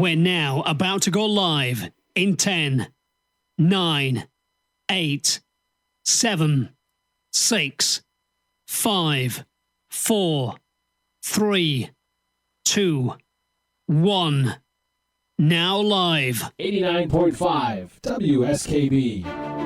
We're now about to go live in 10, 9, 8, 7, 6, 5, 4, 3, 2, 1. Now live. 89.5 WSKB.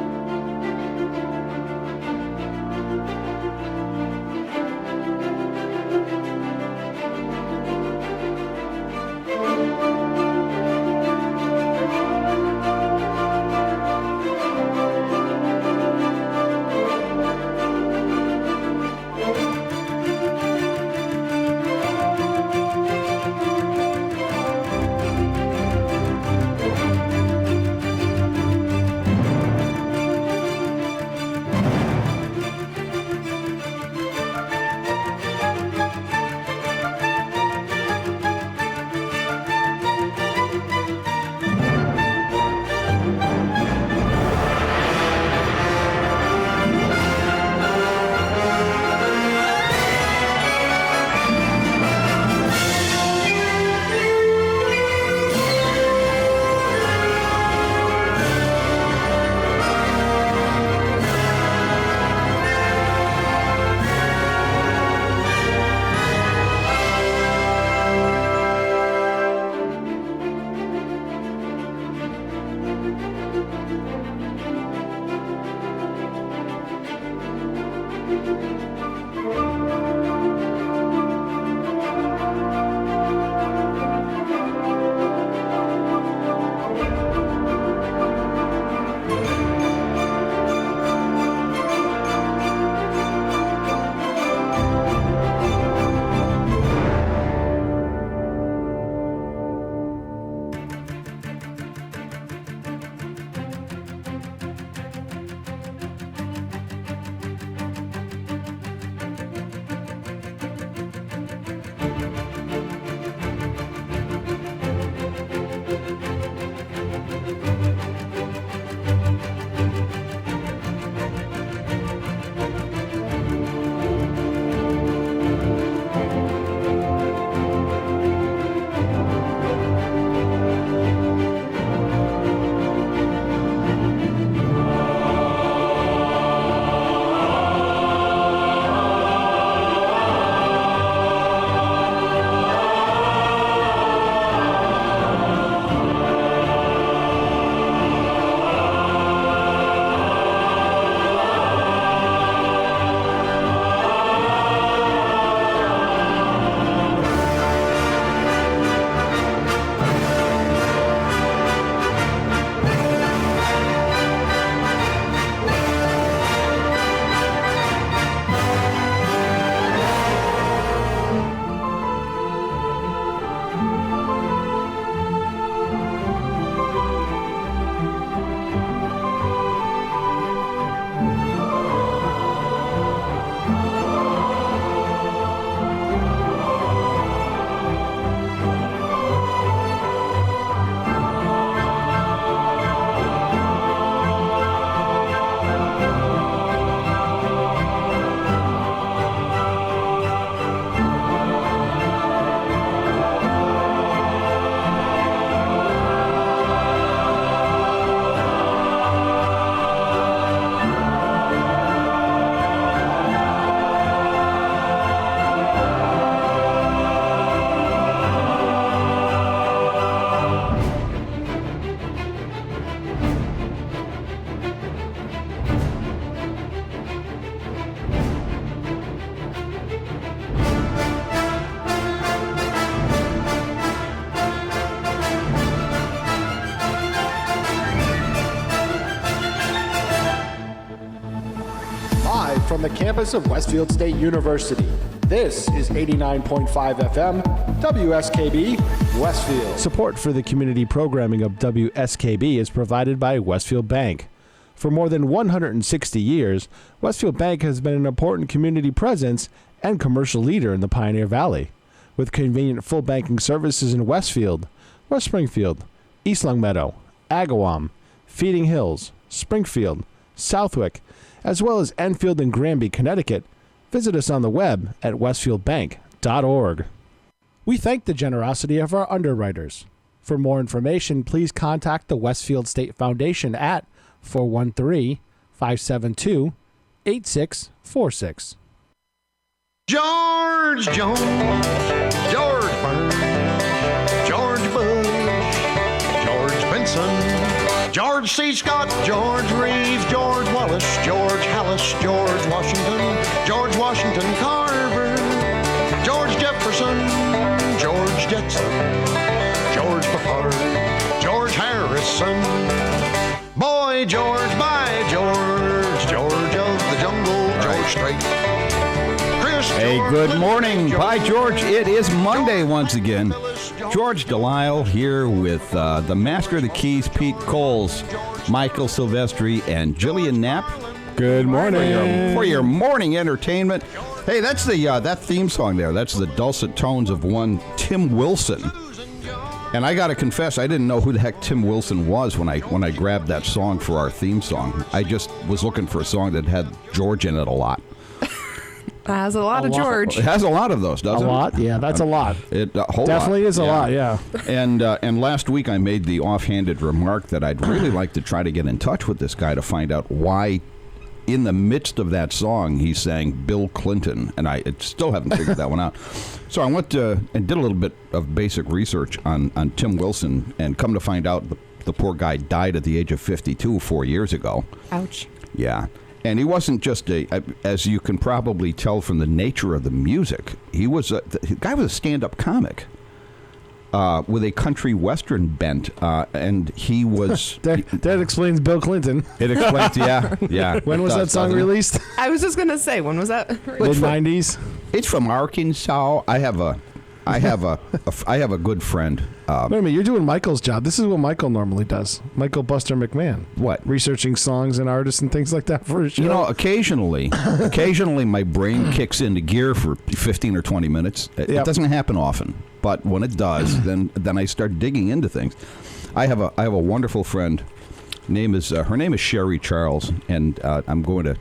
From the campus of Westfield State University, this is 89.5 FM, WSKB, Westfield. Support for the community programming of WSKB is provided by Westfield Bank. For more than 160 years, Westfield Bank has been an important community presence and commercial leader in the Pioneer Valley. With convenient full banking services in Westfield, West Springfield, East Longmeadow, Agawam, Feeding Hills, Springfield, Southwick, as well as Enfield and Granby, Connecticut, visit us on the web at westfieldbank.org. We thank the generosity of our underwriters. For more information, please contact the Westfield State Foundation at 413-572-8646. George Jones, George Burns, George Bush, George Benson, George C. Scott, George Reeves, George Wallace, George Hallis, George Washington Carver, George Jefferson, George Jetson, George Peppard, George Harrison, Boy George, by George, George of the Jungle, George Strait. Hey, good morning. By George, it is Monday once again. George Delisle here with the Master of the Keys, Pete Coles, Michael Silvestri, and Jillian Knapp. Good morning. For your morning entertainment. Hey, that's the that theme song there. That's the dulcet tones of one Tim Wilson. And I got to confess, I didn't know who the heck Tim Wilson was when I grabbed that song for our theme song. I just was looking for a song that had George in it a lot. Has a lot of George. It has a lot of those, doesn't it? A lot? Yeah, that's a lot. It whole definitely lot. is a lot, yeah. And last week I made the offhanded remark that I'd really like to try to get in touch with this guy to find out why, in the midst of that song, he sang Bill Clinton, and I still haven't figured that one out. So I went and did a little bit of basic research on Tim Wilson, and come to find out the poor guy died at the age of 52 4 years ago. Ouch. Yeah. And he wasn't just as you can probably tell from the nature of the music, the guy was a stand-up comic with a country western bent, and he was... that explains Bill Clinton. It explains, yeah. When was that song released? I was just going to say, when was that? Mid-90s? It's from Arkansas. I have a good friend. Wait a minute, you're doing Michael's job. This is what Michael normally does. Michael Buster McMahon. What? Researching songs and artists and things like that for his show. You know, occasionally my brain kicks into gear for 15 or 20 minutes. It doesn't happen often, but when it does, then I start digging into things. I have a wonderful friend. Her name is Sherry Charles, and I'm going to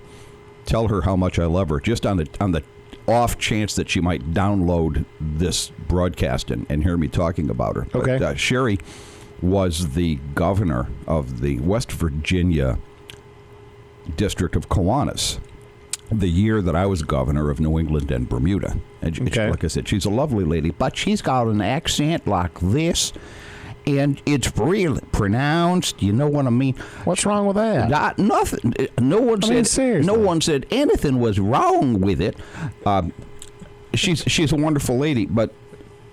tell her how much I love her just on the off chance that she might download this broadcast and hear me talking about her. Okay. But, Sherry was the governor of the West Virginia district of Kiwanis the year that I was governor of New England and Bermuda. And like I said, she's a lovely lady, but she's got an accent like this, and it's really pronounced. You know what I mean? What's wrong with that? Nothing. No one said. Seriously. No one said anything was wrong with it. She's a wonderful lady, but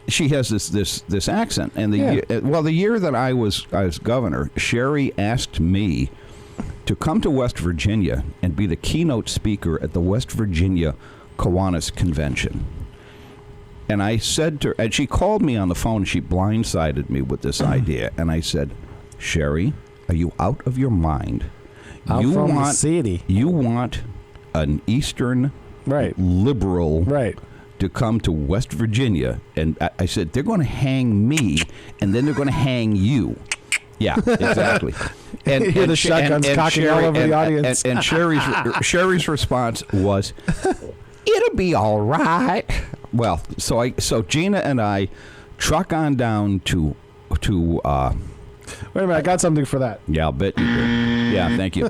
she has this accent. And the year that I was governor, Sherry asked me to come to West Virginia and be the keynote speaker at the West Virginia Kiwanis Convention. And I said to her, and she called me on the phone, she blindsided me with this idea. And I said, Sherry, are you out of your mind? The city. You want an Eastern liberal to come to West Virginia. And I said, they're going to hang me, and then they're going to hang you. Yeah, exactly. And hear the shotguns cocking all over the audience. And Sherry's response was, it'll be all right. Well, so Gina and I truck on down to wait a minute, I got something for that. Yeah, I'll bet you do. Yeah, thank you.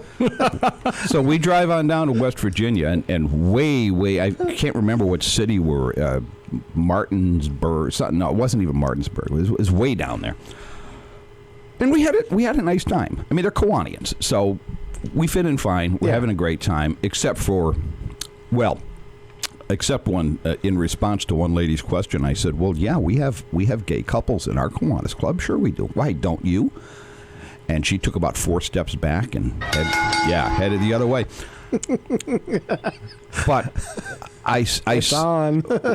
So we drive on down to West Virginia, and way, I can't remember what city we're, Martinsburg, something. No, it wasn't even Martinsburg. It was way down there. And we had a nice time. I mean, they're Kiwanians, so we fit in fine. We're having a great time, except when, in response to one lady's question, I said, well, yeah, we have gay couples in our Kiwanis Club. Sure we do. Why don't you? And she took about 4 steps back and headed the other way. But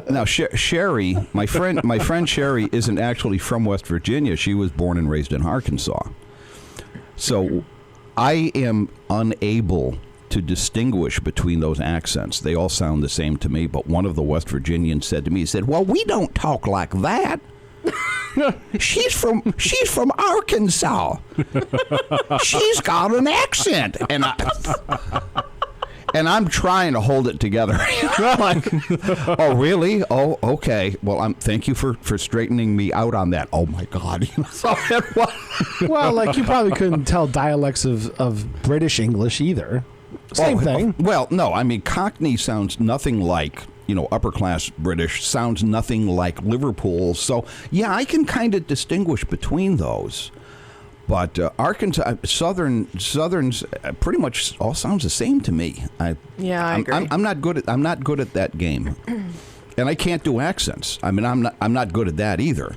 now Sherry, my friend Sherry isn't actually from West Virginia. She was born and raised in Arkansas. So I am unable to distinguish between those accents. They all sound the same to me, but one of the West Virginians said to me, he said, well, we don't talk like that. She's from Arkansas. She's got an accent. And I'm trying to hold it together. Oh, really? Oh, okay. Well, thank you for straightening me out on that. Oh, my God. Well, like you probably couldn't tell dialects of British English either. Same thing. Well, no. I mean, Cockney sounds nothing like, upper class British. Sounds nothing like Liverpool. So, yeah, I can kind of distinguish between those. But Arkansas, Southern's pretty much all sounds the same to me. I agree. I'm not good at that game, and I can't do accents. I mean, I'm not good at that either.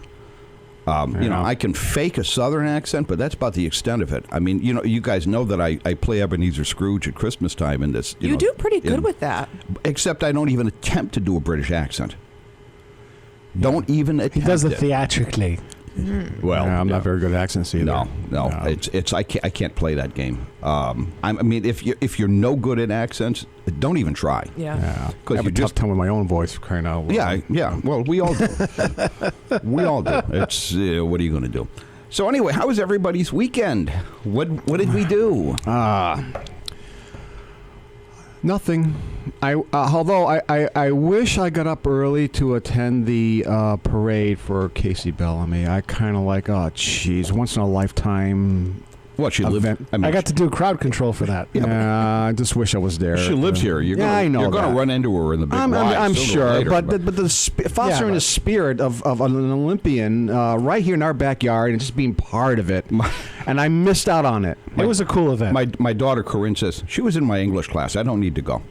I can fake a Southern accent, but that's about the extent of it. I mean, you guys know that I play Ebenezer Scrooge at Christmas time in this. You do pretty good with that. Except I don't even attempt to do a British accent. Don't even attempt. He does it theatrically. Well, I'm not very good at accents either. No. It's I can't play that game. I mean, if you're no good at accents, don't even try. Yeah. Because you just tell me my own voice crying out loud. Yeah. Well, we all do. We all do. It's what are you going to do? So anyway, how was everybody's weekend? What did we do? Nothing. Although I wish I got up early to attend the parade for Casey Bellamy. I kind of like, once in a lifetime. What, she event. lived? I got to do crowd control for that. Yeah, I just wish I was there. She lives here. I know. You're going to run into her in the big I'm sure, later, but fostering the spirit of an Olympian right here in our backyard and just being part of it, and I missed out on it. It was a cool event. My daughter Corinne says she was in my English class. I don't need to go.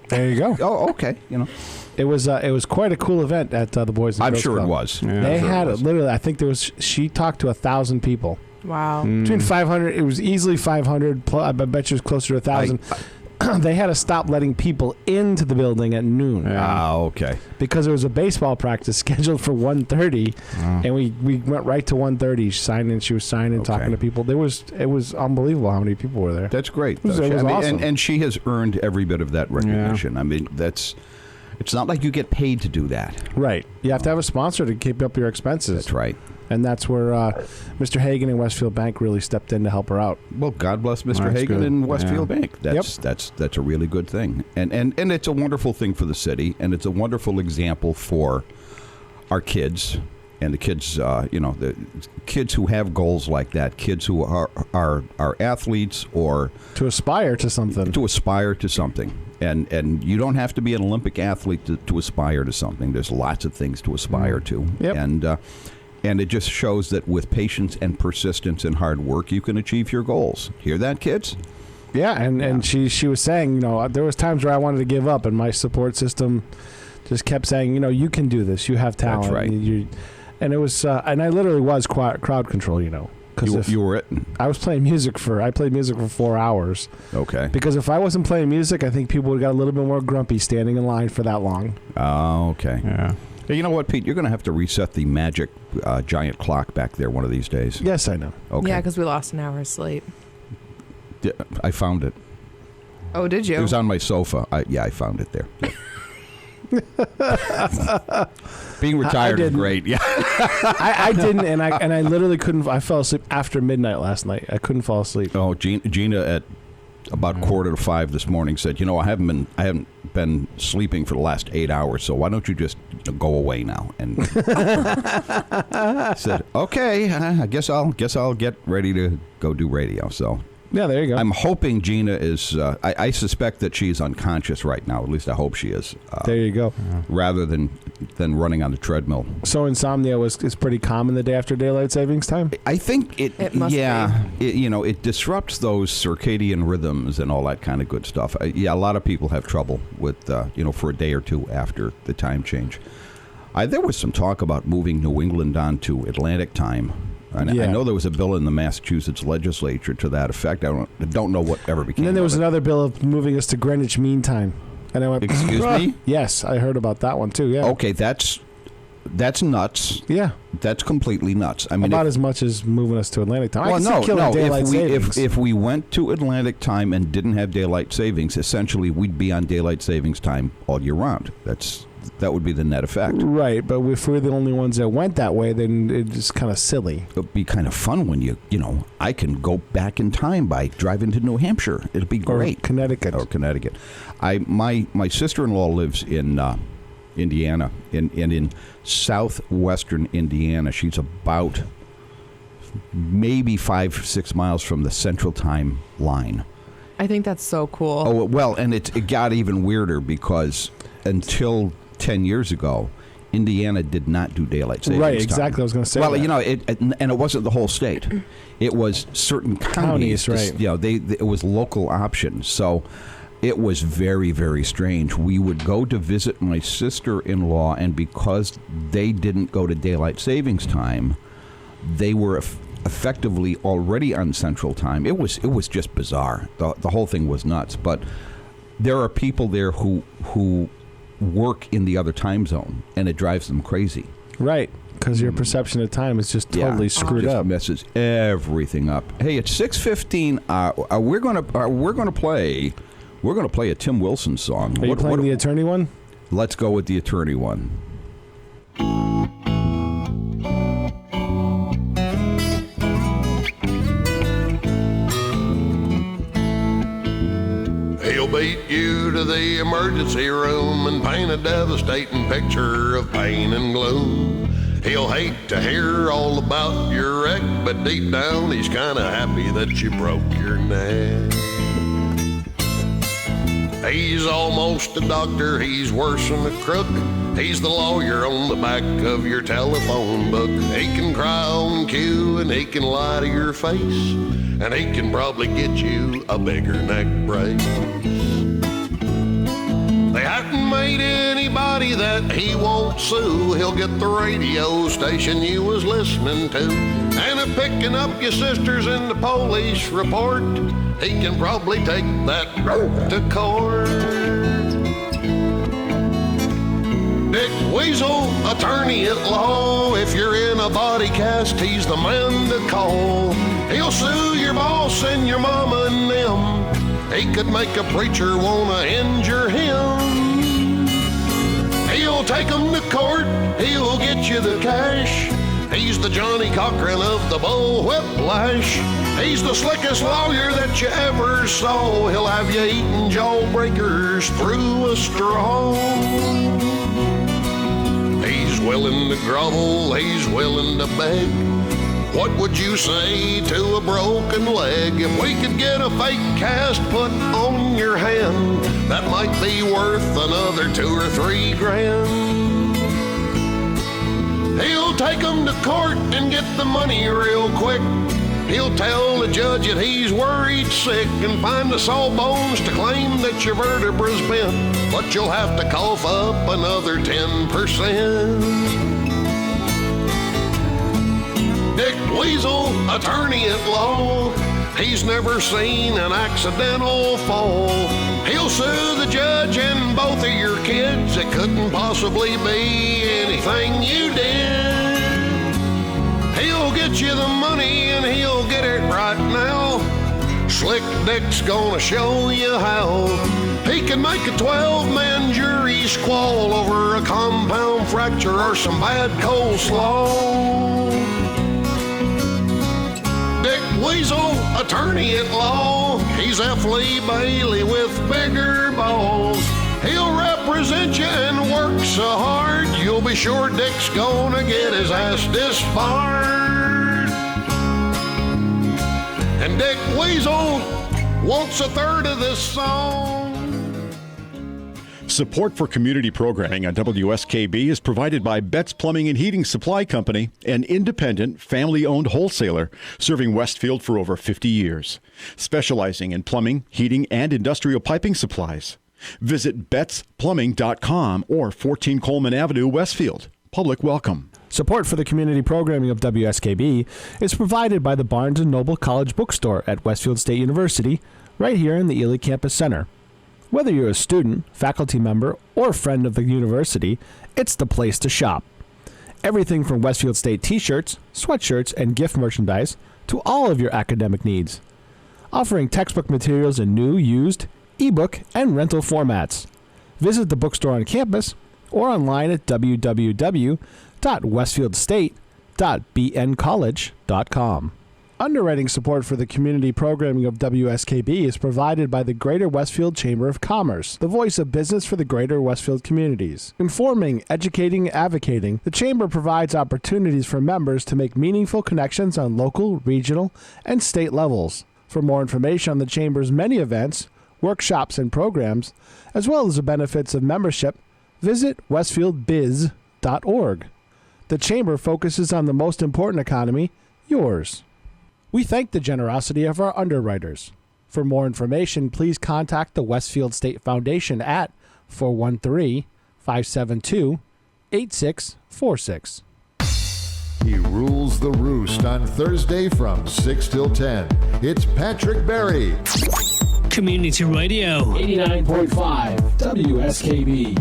There you go. Oh, okay. It was quite a cool event at the Boys and Girls I'm sure Club. it was. Yeah. They had literally. I think she talked to 1,000 people. Wow. Between 500, it was easily 500. I bet you it was closer to 1,000. They had to stop letting people into the building at noon. Okay. Because there was a baseball practice scheduled for 1:30, and we went right to 1:30. She was signing, talking to people. It was unbelievable how many people were there. That's great. It was awesome. And she has earned every bit of that recognition. Yeah. I mean, it's not like you get paid to do that. Right. You have to have a sponsor to keep up your expenses. That's right. And that's where Mr. Hagan and Westfield Bank really stepped in to help her out. Well, God bless Mr. Hagan and Westfield Bank. That's a really good thing. And it's a wonderful thing for the city, and it's a wonderful example for our kids and the kids, the kids who have goals like that, kids who are athletes or to aspire to something. And you don't have to be an Olympic athlete to aspire to something. There's lots of things to aspire to. Yep. And it just shows that with patience and persistence and hard work, you can achieve your goals. Hear that, kids? Yeah, and she was saying, there was times where I wanted to give up, and my support system just kept saying, you can do this. You have talent. That's right. And it was, and I literally was crowd control, Because you were it. I played music for 4 hours. Okay. Because if I wasn't playing music, I think people would have got a little bit more grumpy standing in line for that long. Oh, okay. Yeah. Hey, you know what, Pete? You're going to have to reset the magic giant clock back there one of these days. Yes, I know. Okay. Yeah, because we lost an hour of sleep. I found it. Oh, did you? It was on my sofa. I found it there. Yeah. Being retired is great. Yeah. I didn't, and I literally couldn't. I fell asleep after midnight last night. I couldn't fall asleep. Oh, Gina at about 4:45 this morning said, I haven't been sleeping for the last 8 hours, so why don't you just go away now? And said, okay, I guess I'll get ready to go do radio. So yeah, there you go. I'm hoping Gina is. I suspect that she's unconscious right now. At least I hope she is. There you go. Rather than running on the treadmill. So insomnia is pretty common the day after daylight savings time. I think it must be. It disrupts those circadian rhythms and all that kind of good stuff. A lot of people have trouble with for a day or two after the time change. There was some talk about moving New England on to Atlantic time. I know there was a bill in the Massachusetts legislature to that effect. I don't know what ever became. And then there was another bill of moving us to Greenwich Mean Time. And I went, excuse me? Yes, I heard about that one too. Yeah. Okay, that's nuts. Yeah, that's completely nuts. I mean, about as much as moving us to Atlantic time. Well, no. Savings. If we went to Atlantic time and didn't have daylight savings, essentially we'd be on daylight savings time all year round. That's that would be the net effect. Right, but if we're the only ones that went that way, then it's just kind of silly. It'd be kind of fun when I can go back in time by driving to New Hampshire. It'd be great. Or Connecticut. My sister-in-law lives in Indiana, in southwestern Indiana. She's about maybe 5-6 miles from the Central Time line. I think that's so cool. Oh, well, and it got even weirder because until 10 years ago, Indiana did not do daylight savings Right, time. exactly. I was going to say Well, that. and it wasn't the whole state. It was certain counties. Right. It was local options. So it was very, very strange. We would go to visit my sister-in-law, and because they didn't go to daylight savings time, they were effectively already on Central Time. It was just bizarre. The whole thing was nuts. But there are people there who work in the other time zone, and it drives them crazy. Right, because your perception of time is just totally screwed just up. Messes everything up. Hey, it's 6:15. We're gonna play a Tim Wilson song. Are you playing the attorney one? Let's go with the attorney one. He'll beat you to the emergency room and paint a devastating picture of pain and gloom. He'll hate to hear all about your wreck, but deep down he's kinda happy that you broke your neck. He's almost a doctor, he's worse than a crook. He's the lawyer on the back of your telephone book. He can cry on cue and he can lie to your face, and he can probably get you a bigger neck brace. They haven't made anybody that he won't sue. He'll get the radio station you was listening to, and if picking up your sisters in the police report, he can probably take that to court. Dick Weasel, attorney at law. If you're in a body cast, he's the man to call. He'll sue your boss and your mama and them. He could make a preacher wanna injure him. He'll take him to court, he'll get you the cash. He's the Johnny Cochran of the bullwhip lash. He's the slickest lawyer that you ever saw. He'll have you eating jawbreakers through a straw. He's willing to grovel, he's willing to beg. What would you say to a broken leg? If we could get a fake cast put on your hand, that might be worth another $2 or $3 grand. He'll take 'em to court and get the money real quick. He'll tell the judge that he's worried sick and find the sawbones to claim that your vertebra's bent, but you'll have to cough up another 10%. Dick Weasel, attorney at law, he's never seen an accidental fall. He'll sue the judge and both of your kids. It couldn't possibly be anything you did. He'll get you the money and he'll get it right now. Slick Dick's gonna show you how. He can make a 12-man jury squall over a compound fracture or some bad coleslaw. Dick Weasel, attorney at law, he's F. Lee Bailey with bigger balls. He'll represent you and work so hard, you'll be sure Dick's gonna get his ass disbarred. And Dick Weasel wants a third of this song. Support for community programming on WSKB is provided by Betts Plumbing and Heating Supply Company, an independent, family-owned wholesaler serving Westfield for over 50 years, specializing in plumbing, heating, and industrial piping supplies. Visit bettsplumbing.com or 14 Coleman Avenue, Westfield. Public welcome. Support for the community programming of WSKB is provided by the Barnes & Noble College Bookstore at Westfield State University, right here in the Ely Campus Center. Whether you're a student, faculty member, or friend of the university, it's the place to shop. Everything from Westfield State t-shirts, sweatshirts, and gift merchandise to all of your academic needs. Offering textbook materials in new, used, ebook, and rental formats. Visit the bookstore on campus or online at www.westfieldstate.bncollege.com. Underwriting support for the community programming of WSKB is provided by the Greater Westfield Chamber of Commerce, the voice of business for the Greater Westfield communities. Informing, educating, and advocating, the Chamber provides opportunities for members to make meaningful connections on local, regional, and state levels. For more information on the Chamber's many events, workshops, and programs, as well as the benefits of membership, visit westfieldbiz.org. The Chamber focuses on the most important economy, yours. We thank the generosity of our underwriters. For more information, please contact the Westfield State Foundation at 413-572-8646. He rules the roost on Thursday from 6 till 10. It's Patrick Berry. Community Radio. 89.5 WSKB.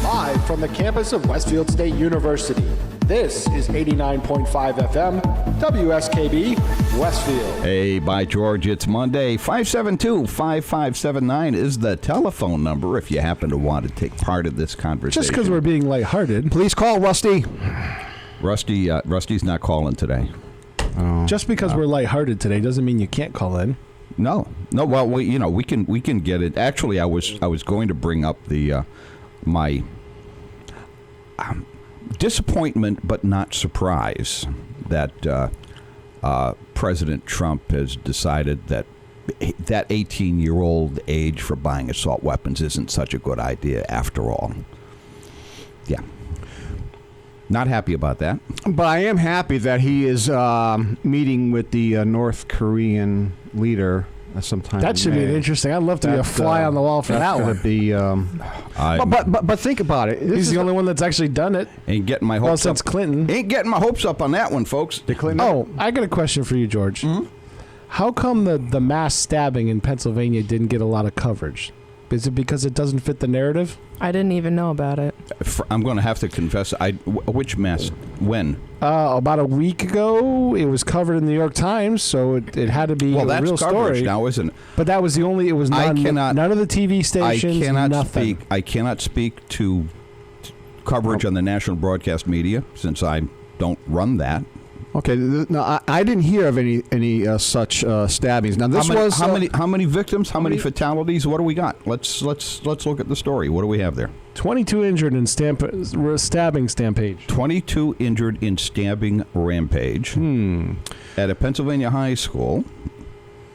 Live from the campus of Westfield State University, this is 89.5 FM, WSKB, Westfield. Hey, by George, it's Monday. 572-5579 is the telephone number if you happen to want to take part of this conversation. Just because we're being lighthearted. Please call Rusty. Rusty's not calling today. Just because we're lighthearted today doesn't mean you can't call in. No. Well, we can get it. Actually, I was going to bring up the my disappointment, but not surprise, that President Trump has decided that 18-year-old age for buying assault weapons isn't such a good idea after all. Yeah. Not happy about that. But I am happy that he is meeting with the North Korean leader sometime. That should be interesting. I'd love to be a fly on the wall for that one. Be, but think about it. He's the only one that's actually done it. Ain't getting my hopes since up. Clinton. Ain't getting my hopes up on that one, folks. Oh, I got a question for you, George. Mm-hmm. How come the mass stabbing in Pennsylvania didn't get a lot of coverage? Is it because it doesn't fit the narrative? I didn't even know about it. I'm going to have to confess. Which mass? When? About a week ago, it was covered in the New York Times, so it had to be a real story now, isn't it? But that was the only. It was none of the TV stations. Nothing. I cannot speak to coverage on the national broadcast media since I don't run that. Okay, no, I didn't hear of any such stabbings. Now this how many victims? How many fatalities? What do we got? Let's look at the story. What do we have there? 22 injured in stabbing stampede. 22 injured in stabbing rampage at a Pennsylvania high school.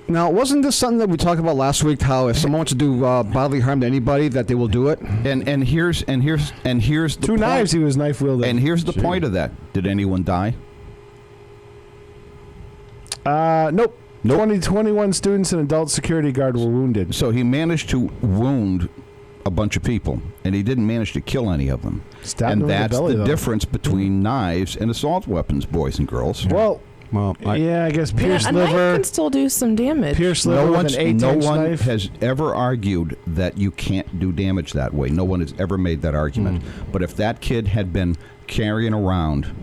Now, wasn't this something that we talked about last week? How if someone wants to do bodily harm to anybody, that they will do it. And here's the two knives he was knife wielding. And here's the point of that. Did anyone die? Nope. 21 students and adult security guard were wounded. So he managed to wound a bunch of people, and he didn't manage to kill any of them. And that's the difference between knives and assault weapons, boys and girls. Well, I guess pierced liver. A knife can still do some damage. Pierced liver with an 8-inch no one knife. has ever argued that you can't do damage that way. No one has ever made that argument. But if that kid had been carrying around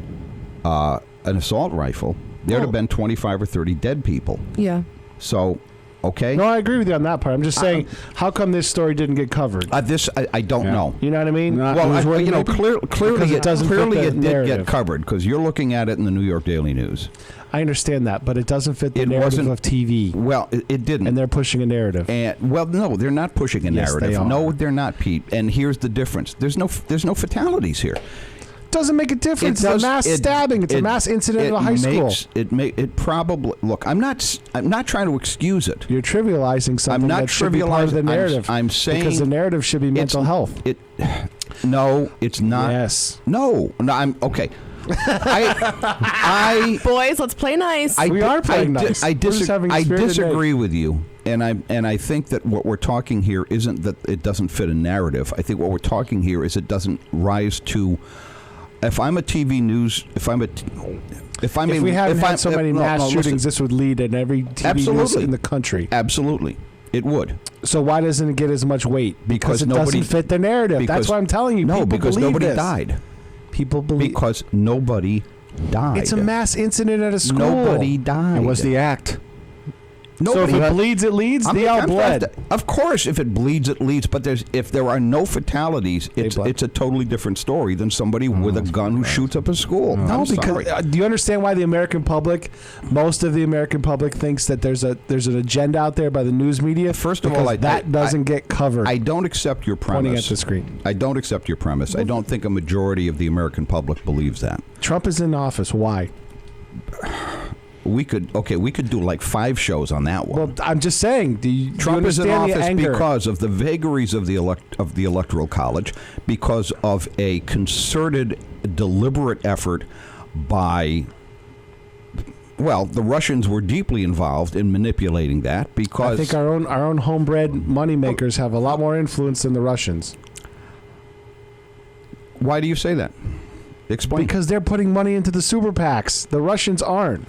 an assault rifle, there'd have been 25 or 30 dead people. Yeah. So, okay. No, I agree with you on that part. I'm just saying, how come this story didn't get covered? I don't know. You know what I mean? Clearly it did narrative. get covered because you're looking at it in the New York Daily News. I understand that, but it doesn't fit the narrative of TV. Well, it didn't. And they're pushing a narrative. No, they're not pushing a narrative. They are. No, they're not, Pete. And here's the difference. There's no fatalities here. Doesn't make a difference. It's a mass stabbing. It's a mass incident at a high school. It probably look. I'm not trying to excuse it. You're trivializing something that should be part of the narrative. I'm saying because the narrative should be mental health. No, it's not. Yes. No. I'm okay. Boys, let's play nice. We are playing nice. I disagree with you, and I think that what we're talking here isn't that it doesn't fit a narrative. I think what we're talking here is it doesn't rise to. If I'm a TV news, if we hadn't had so many mass shootings, this would lead in every TV news in the country. Absolutely, it would. So why doesn't it get as much weight? Because it doesn't fit the narrative. That's why I'm telling you. No, because nobody died. People believe because nobody died. It's a mass incident at a school. Nobody died. It was the act. So if it bleeds, it leads. They all bled. Of course, if it bleeds, it leads. But if there are no fatalities, it's a totally different story than somebody with a gun who shoots up a school. No, because do you understand why the American public, most of the American public, thinks that there's an agenda out there by the news media? First of all, that doesn't get covered. I don't accept your premise. Pointing at the screen. I don't accept your premise. I don't think a majority of the American public believes that. Trump is in office. Why? We could do like 5 shows on that one. Well, I'm just saying. Trump is in office because of the vagaries of the Electoral College, because of a concerted, deliberate effort by. Well, the Russians were deeply involved in manipulating that because I think our own homebred moneymakers have a lot more influence than the Russians. Why do you say that? Explain. Because they're putting money into the super PACs. The Russians aren't.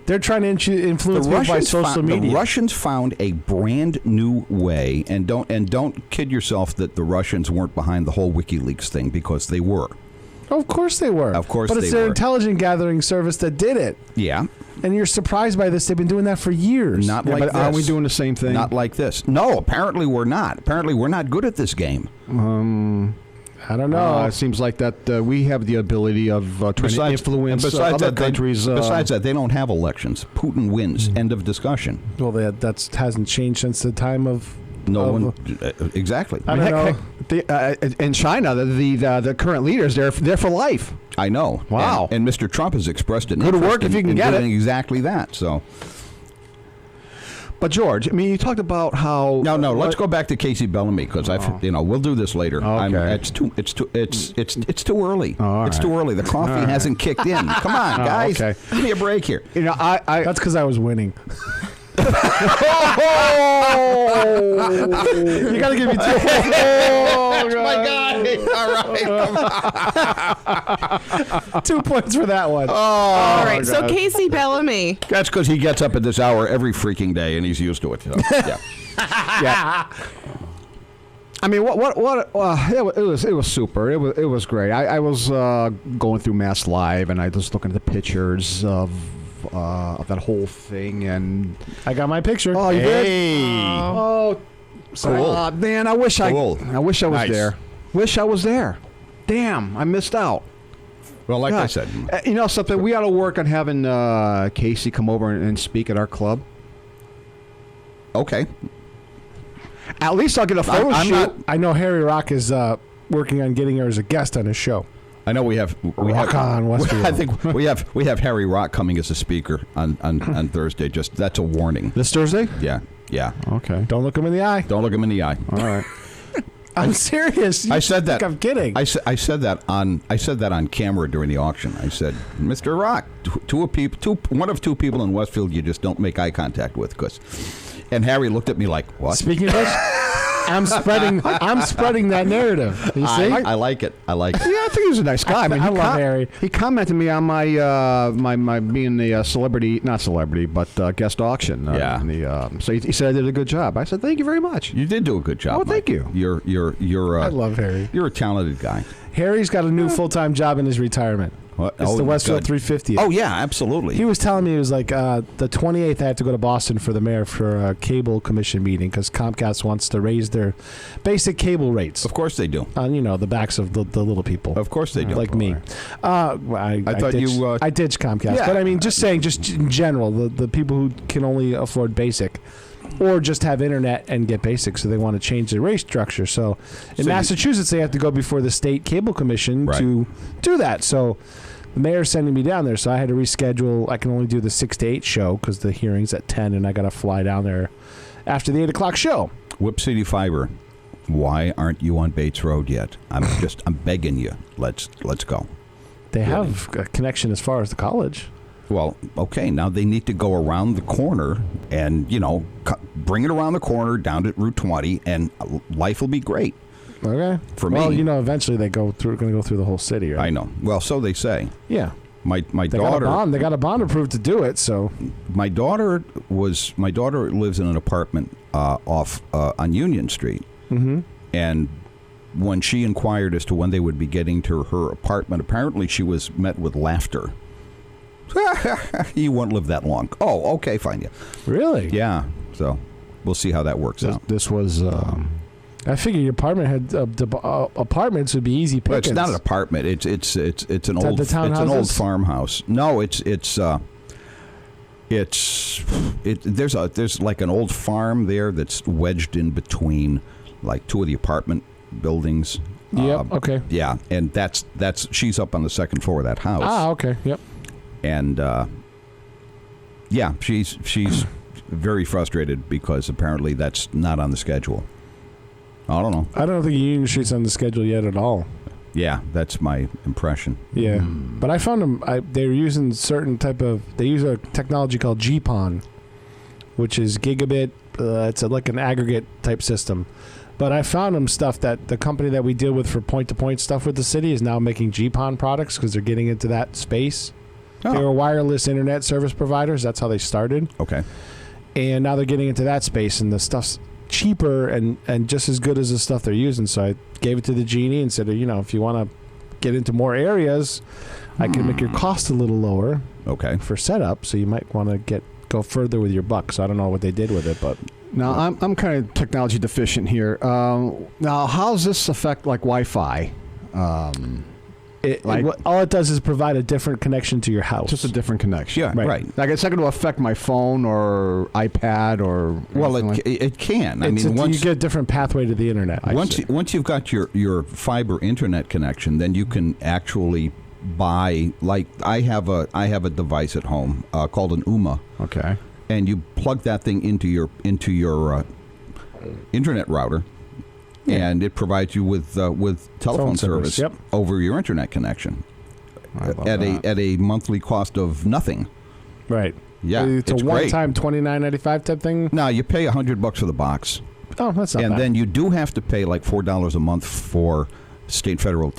They're trying to influence people by social media. The Russians found a brand new way, and don't kid yourself that the Russians weren't behind the whole WikiLeaks thing, because they were. Of course they were. Of course they were. But it's their intelligence gathering service that did it. Yeah. And you're surprised by this. They've been doing that for years. Not like this. Are we doing the same thing? Not like this. No, apparently we're not. Apparently we're not good at this game. I don't know. It seems like that we have the ability of trying to influence other countries. Besides that, they don't have elections. Putin wins. End of discussion. Well, that hasn't changed since the time of... Exactly. I don't know. In China, the current leaders, they're for life. I know. Wow. And Mr. Trump has expressed an Good interest work if you can get doing it. exactly that. So... But George, I mean, you talked about how. No. Let's go back to Casey Bellamy, because we'll do this later. Okay. It's too early. All it's right. too early. The coffee hasn't kicked in. Come on, guys. Okay. Give me a break here. You know, That's because I was winning. You gotta give me 2 points. My God! All right. 2 points for that one. All right. So Casey Bellamy. That's because he gets up at this hour every freaking day, and he's used to it. So, yeah. yeah. I mean, it was super. It was great. I was going through Mass Live, and I was looking at the pictures of that whole thing, and I got my picture. Oh, you Hey. did? Oh, Cool. Man, I wish I was Nice. there. Wish I was there. Damn, I missed out. Well, like God. I said, You know something? We ought to work on having Casey come over and speak at our club. okay. At least I'll get a photo shoot. I know Harry Rock is working on getting her as a guest on his show. I know we have on Westfield. I think we have Harry Rock coming as a speaker on Thursday. Just that's a warning. This Thursday? Yeah. Okay. Don't look him in the eye. Don't look him in the eye. All right. I'm serious. I said that. I'm kidding. I said that on camera during the auction. I said, Mr. Rock, one of two people in Westfield you just don't make eye contact with, and Harry looked at me like, what? Speaking of which, I'm spreading that narrative. You see? I like it. I like it. Yeah, I think he's a nice guy. I mean, I love Harry. He commented me on my being the guest auction. Yeah. So he said I did a good job. I said thank you very much. You did do a good job. Oh, thank Mike. you. You're. I love Harry. You're a talented guy. Harry's got a new full-time job in his retirement. What? It's the Westfield 350. Oh yeah, absolutely. He was telling me, it was like the 28th I have to go to Boston for the mayor for a cable commission meeting because Comcast wants to raise their basic cable rates. Of course they do. On the backs of the little people. Of course they do. Like me. I thought I ditched Comcast. Yeah. But I mean, just in general, the people who can only afford basic or just have internet and get basic, so they want to change the rate structure. So in Massachusetts, they have to go before the state cable commission to do that. So the mayor's sending me down there, so I had to reschedule. I can only do the 6 to 8 show because the hearing's at 10, and I got to fly down there after the 8 o'clock show. Whip City Fiber, why aren't you on Bates Road yet? I'm begging you. Let's go. They have a connection as far as the college. Well, okay, now they need to go around the corner and, bring it around the corner down to Route 20, and life will be great. Okay. For me. Well, eventually they're going to go through the whole city, right? I know. Well, so they say. Yeah. My They daughter. got a bond approved to do it, so. My daughter lives in an apartment off on Union Street. Mm-hmm. And when she inquired as to when they would be getting to her apartment, apparently she was met with laughter. You won't live that long. Oh, okay, fine. Yeah. Really? Yeah. So we'll see how that works out. This was. I figured your apartment had apartments would be easy Well, pickings. it's not an apartment. It's an old the townhouses? farmhouse. No, there's like an old farm there that's wedged in between like two of the apartment buildings. Yep. Okay. Yeah, and that's she's up on the second floor of that house. Ah. Okay. Yep. And yeah, she's very frustrated because apparently that's not on the schedule. I don't know. I don't think Union Street's on the schedule yet at all. Yeah, that's my impression. Yeah, but I found them. They're using certain type of. They use a technology called GPON, which is gigabit. It's like an aggregate type system. But I found them stuff that the company that we deal with for point-to-point stuff with the city is now making GPON products because they're getting into that space. Oh. They were wireless internet service providers. That's how they started. Okay. And now they're getting into that space, and the stuff's cheaper and just as good as the stuff they're using. So I gave it to the genie and said, if you want to get into more areas, I can make your cost a little lower. Okay. For setup, so you might want to go further with your buck. So I don't know what they did with it, but Now, I'm kind of technology deficient here. Now, how does this affect like Wi-Fi? All it does is provide a different connection to your house. Just a different connection. Yeah, right. Like it's not going to affect my phone or iPad or. Well, anything it can. You get a different pathway to the internet. Once you've got your fiber internet connection, then you can actually buy. Like I have a device at home called an UMA. Okay. And you plug that thing into your internet router. Yeah. And it provides you with telephone service over your internet connection at a monthly cost of nothing. Right. Yeah, it's a one-time $29.95 type thing. No, you pay $100 for the box. Oh, that's not bad. And then you do have to pay like $4 a month for state federal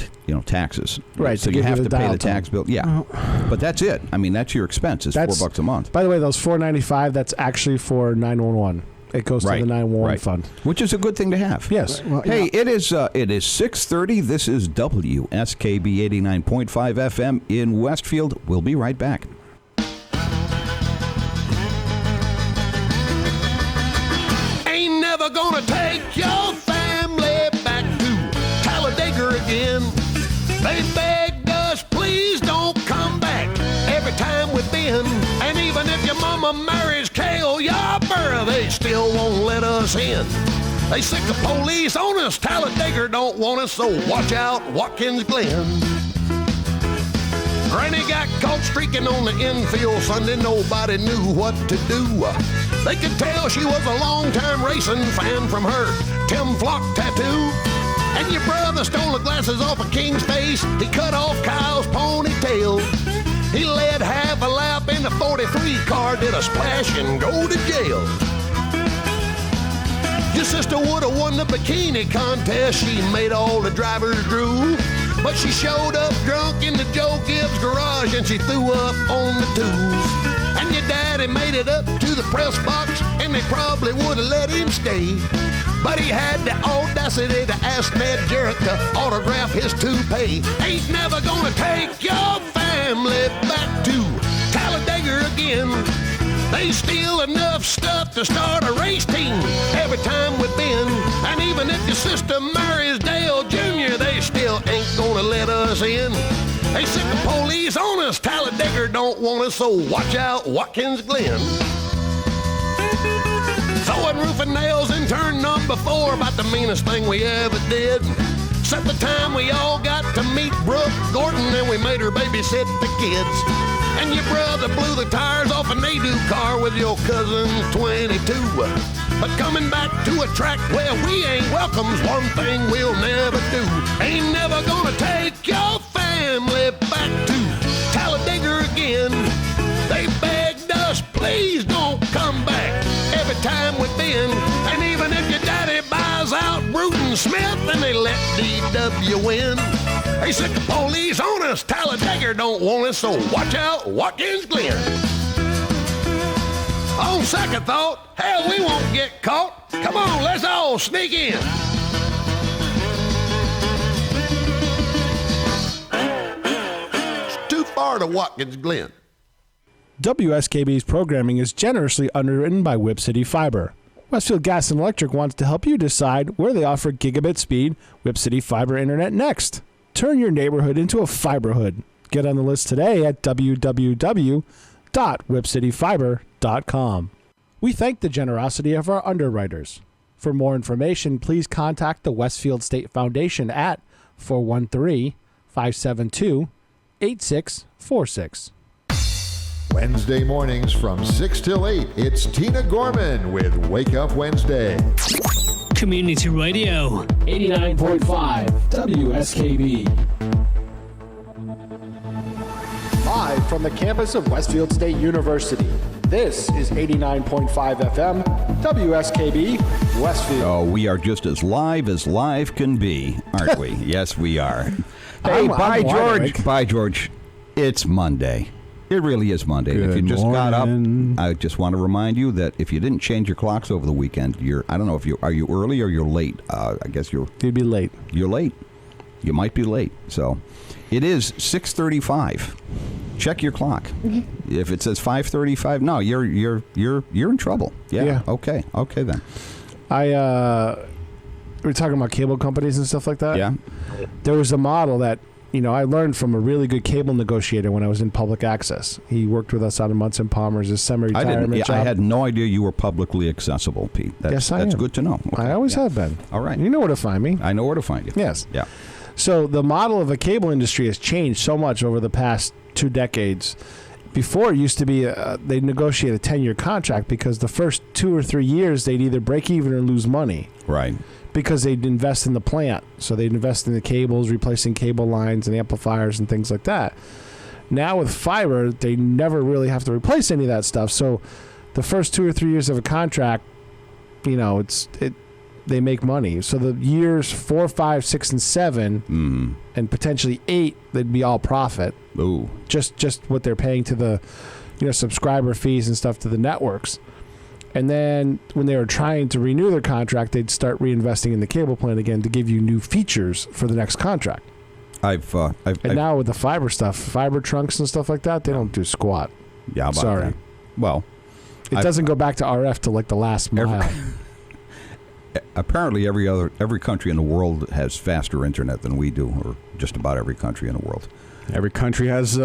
taxes. Right. So you have to pay the tax bill. Yeah. But that's it. That's your expense. It's $4 a month. By the way, those $4.95, that's actually for 911. It goes to the 911 fund, which is a good thing to have. Yes. Well, hey, it is 6:30. This is WSKB 89.5 FM in Westfield. We'll be right back. Ain't never gonna take your family back to Talladega again. They begged us, please don't come back. Every time we've been, and even if your mama marries Cale Yarborough, they still won't let us in. They sick of police on us, Talladega don't want us, so watch out, Watkins Glen. Granny got caught streaking on the infield Sunday, nobody knew what to do. They could tell she was a long-time racing fan from her Tim Flock tattoo. And your brother stole the glasses off of King's face, he cut off Kyle's ponytail. He led half a lap in the 43 car, did a splash and go to jail. Your sister would have won the bikini contest, she made all the drivers drool. But she showed up drunk in the Joe Gibbs garage and she threw up on the tools. And your daddy made it up to the press box and they probably would have let him stay. But he had the audacity to ask Ned Jarrett to autograph his toupee. Ain't never gonna take your family back to Talladega again. They steal enough stuff to start a race team every time we've been. And even if your sister marries Dale Jr., they still ain't gonna let us in. They sick of police on us, Talladega don't want us, so watch out, Watkins Glen. Throwing roofing nails in turn number 4, about the meanest thing we ever did. Except the time we all got to meet Brooke Gordon and we made her babysit the kids. And your brother blew the tires off a Nadu car with your cousin's 22. But coming back to a track where we ain't welcome's one thing we'll never do. Ain't never gonna take your family back to Talladega again. They begged us, please don't come back every time we've been. And even if your daddy buys out Bruton Smith and they let DW win. They sick of police on us, Talladega don't want us, so watch out, Watkins Glen. On second thought, hell, we won't get caught. Come on, let's all sneak in. It's too far to Watkins Glen. WSKB's programming is generously underwritten by Whip City Fiber. Westfield Gas and Electric wants to help you decide where they offer gigabit speed Whip City Fiber Internet next. Turn your neighborhood into a fiberhood. Get on the list today at www.whipcityfiber.com. We thank the generosity of our underwriters. For more information, please contact the Westfield State Foundation at 413-572-8646. Wednesday mornings from 6 till 8, it's Tina Gorman with Wake Up Wednesday. Community Radio. 89.5 WSKB. Live from the campus of Westfield State University, this is 89.5 FM, WSKB, Westfield. Oh, we are just as live can be, aren't we? Yes, we are. Hey, bye, George. Bye, George. It's Monday. It really is Monday. Good if you just got up, morning. I just want to remind you that if you didn't change your clocks over the weekend, I don't know if are you early or you're late. I guess you'd be late. You're late. You might be late. So it is 6:35. Check your clock. If it says 5:35, no, you're in trouble. Yeah. Okay then. We were talking about cable companies and stuff like that. Yeah. There was a model that, I learned from a really good cable negotiator when I was in public access. He worked with us out of Munson Palmer's as semi-retirement job. I had no idea you were publicly accessible, Pete. Yes, I That's am. good to know. Okay. I always have been. All right. You know where to find me. I know where to find you. Yes. Yeah. So the model of the cable industry has changed so much over the past 2 decades. Before, it used to be they'd negotiate a 10-year contract because the first 2 or 3 years they'd either break even or lose money. Right. Because they'd invest in the plant. So they'd invest in the cables, replacing cable lines and amplifiers and things like that. Now with fiber, they never really have to replace any of that stuff. So the first 2 or 3 years of a contract, they make money. So the years 4, 5, 6, and 7, and potentially 8, they'd be all profit. Ooh. Just what they're paying to the, subscriber fees and stuff to the networks. And then when they were trying to renew their contract, they'd start reinvesting in the cable plant again to give you new features for the next contract. Now with the fiber stuff, fiber trunks and stuff like that, they don't do squat. Yeah, sorry. That. Well, it doesn't go back to RF to like the last mile. Apparently, every country in the world has faster internet than we do, or just about every country in the world. Every country has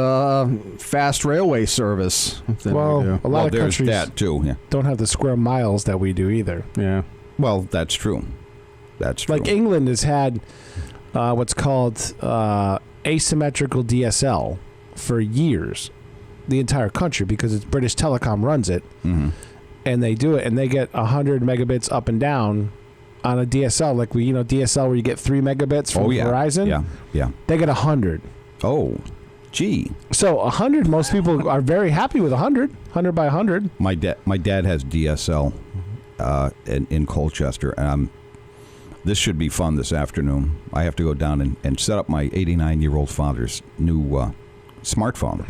fast railway service. Well, a lot of countries that too. Yeah. Don't have the square miles that we do either. Yeah. Well, that's true. That's true. Like England has had what's called asymmetrical DSL for years, the entire country, because it's British Telecom runs it, and they do it, and they get 100 megabits up and down on a DSL, like DSL where you get 3 megabits from Verizon. Yeah. They get 100. Oh, gee. So 100, most people are very happy with 100 by 100. My dad has DSL in Colchester, and this should be fun this afternoon. I have to go down and set up my 89-year-old father's new smartphone.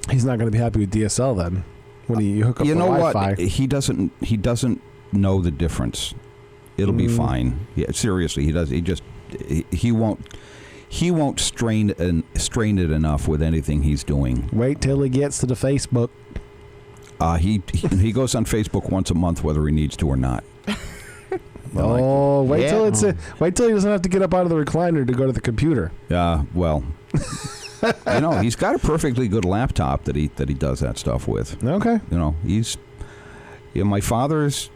He's not going to be happy with DSL then. When you hook up the Wi-Fi. What? He doesn't know the difference. It'll be fine. Yeah, seriously, he does. He won't strain it enough with anything he's doing. Wait till he gets to the Facebook. He goes on Facebook once a month, whether he needs to or not. Wait till he doesn't have to get up out of the recliner to go to the computer. Well, he's got a perfectly good laptop that he does that stuff with. Okay. My father's.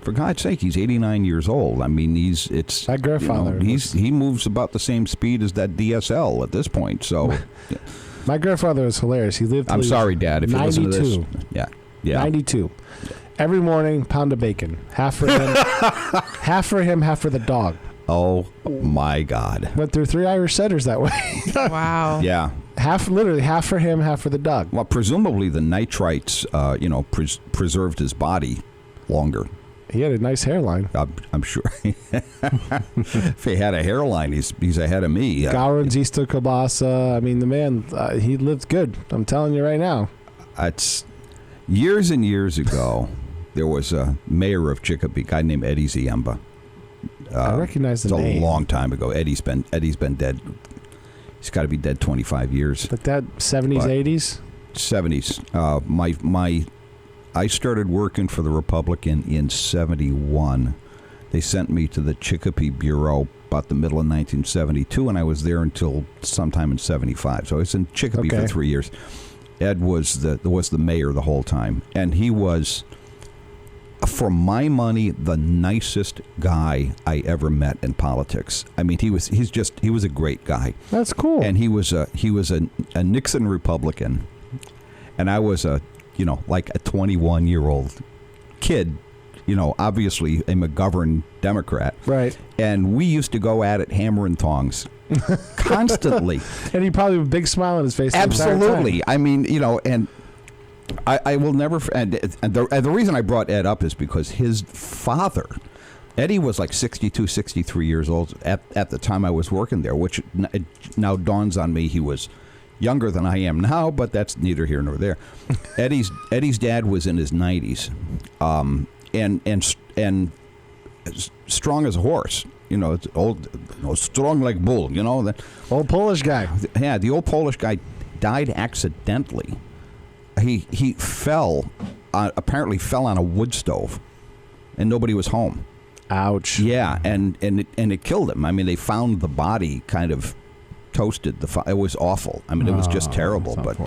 For God's sake, he's 89 years old. I mean, my grandfather. He moves about the same speed as that DSL at this point. So, my grandfather was hilarious. He lived. I'm sorry, Dad, if you listen to this. 92. Yeah. 92. Every morning, pound of bacon. Half for him, half for the dog. Oh my God! Went through 3 Irish setters that way. Wow. Yeah. Half for him, half for the dog. Well, presumably the nitrites, preserved his body longer. He had a nice hairline. I'm sure. If he had a hairline, he's ahead of me. Gowron's Easter kielbasa. I mean, the man, he lived good. I'm telling you right now. It's years and years ago. There was a mayor of Chicopee, a guy named Eddie Ziemba. I recognize the name. It's a long time ago. Eddie's been dead. He's got to be dead 25 years. Like that 70s, 80s? 70s. I started working for the Republican in 71. They sent me to the Chicopee Bureau about the middle of 1972, and I was there until sometime in 75. So I was in Chicopee for 3 years. Ed was the mayor the whole time, and he was, for my money, the nicest guy I ever met in politics. I mean, he was a great guy. That's cool. And he was a Nixon Republican, and I was like a 21-year-old kid, obviously a McGovern Democrat. Right. And we used to go at it hammer and tongs constantly. And he probably had a big smile on his face. Absolutely. I mean, and I will never. And the reason I brought Ed up is because his father, Eddie, was like 62, 63 years old at the time I was working there, which now dawns on me he was younger than I am now, but that's neither here nor there. Eddie's dad was in his 90s, and strong as a horse. It's old, strong like bull. That old Polish guy. Yeah, the old Polish guy died accidentally. He apparently fell on a wood stove, and nobody was home. Ouch. Yeah, and it killed him. I mean, they found the body kind of toasted. It was awful. I mean, it was just terrible. But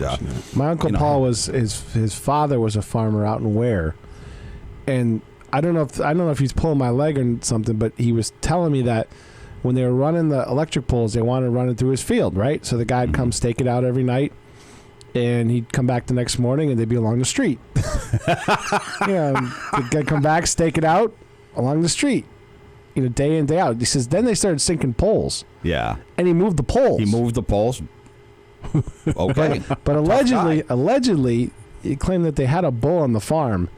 my uncle Paul was his father was a farmer out in Ware, and I don't know if he's pulling my leg or something, but he was telling me that when they were running the electric poles, they wanted to run it through his field, right? So the guy'd come stake it out every night, and he'd come back the next morning, and they'd be along the street. The guy'd come back, stake it out along the street, day in, day out. He says then they started sinking poles. Yeah. And he moved the poles. Okay. But allegedly, he claimed that they had a bull on the farm,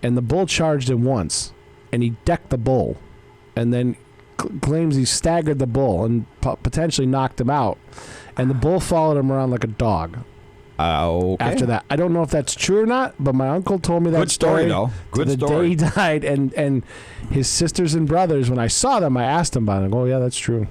and the bull charged him once, and he decked the bull, and then claims he staggered the bull and potentially knocked him out, and the bull followed him around like a dog. Okay. After that, I don't know if that's true or not, but my uncle told me that Good story, though. Good the day he died, and his sisters and brothers. When I saw them, I asked them about it. I go, "Oh yeah, that's true."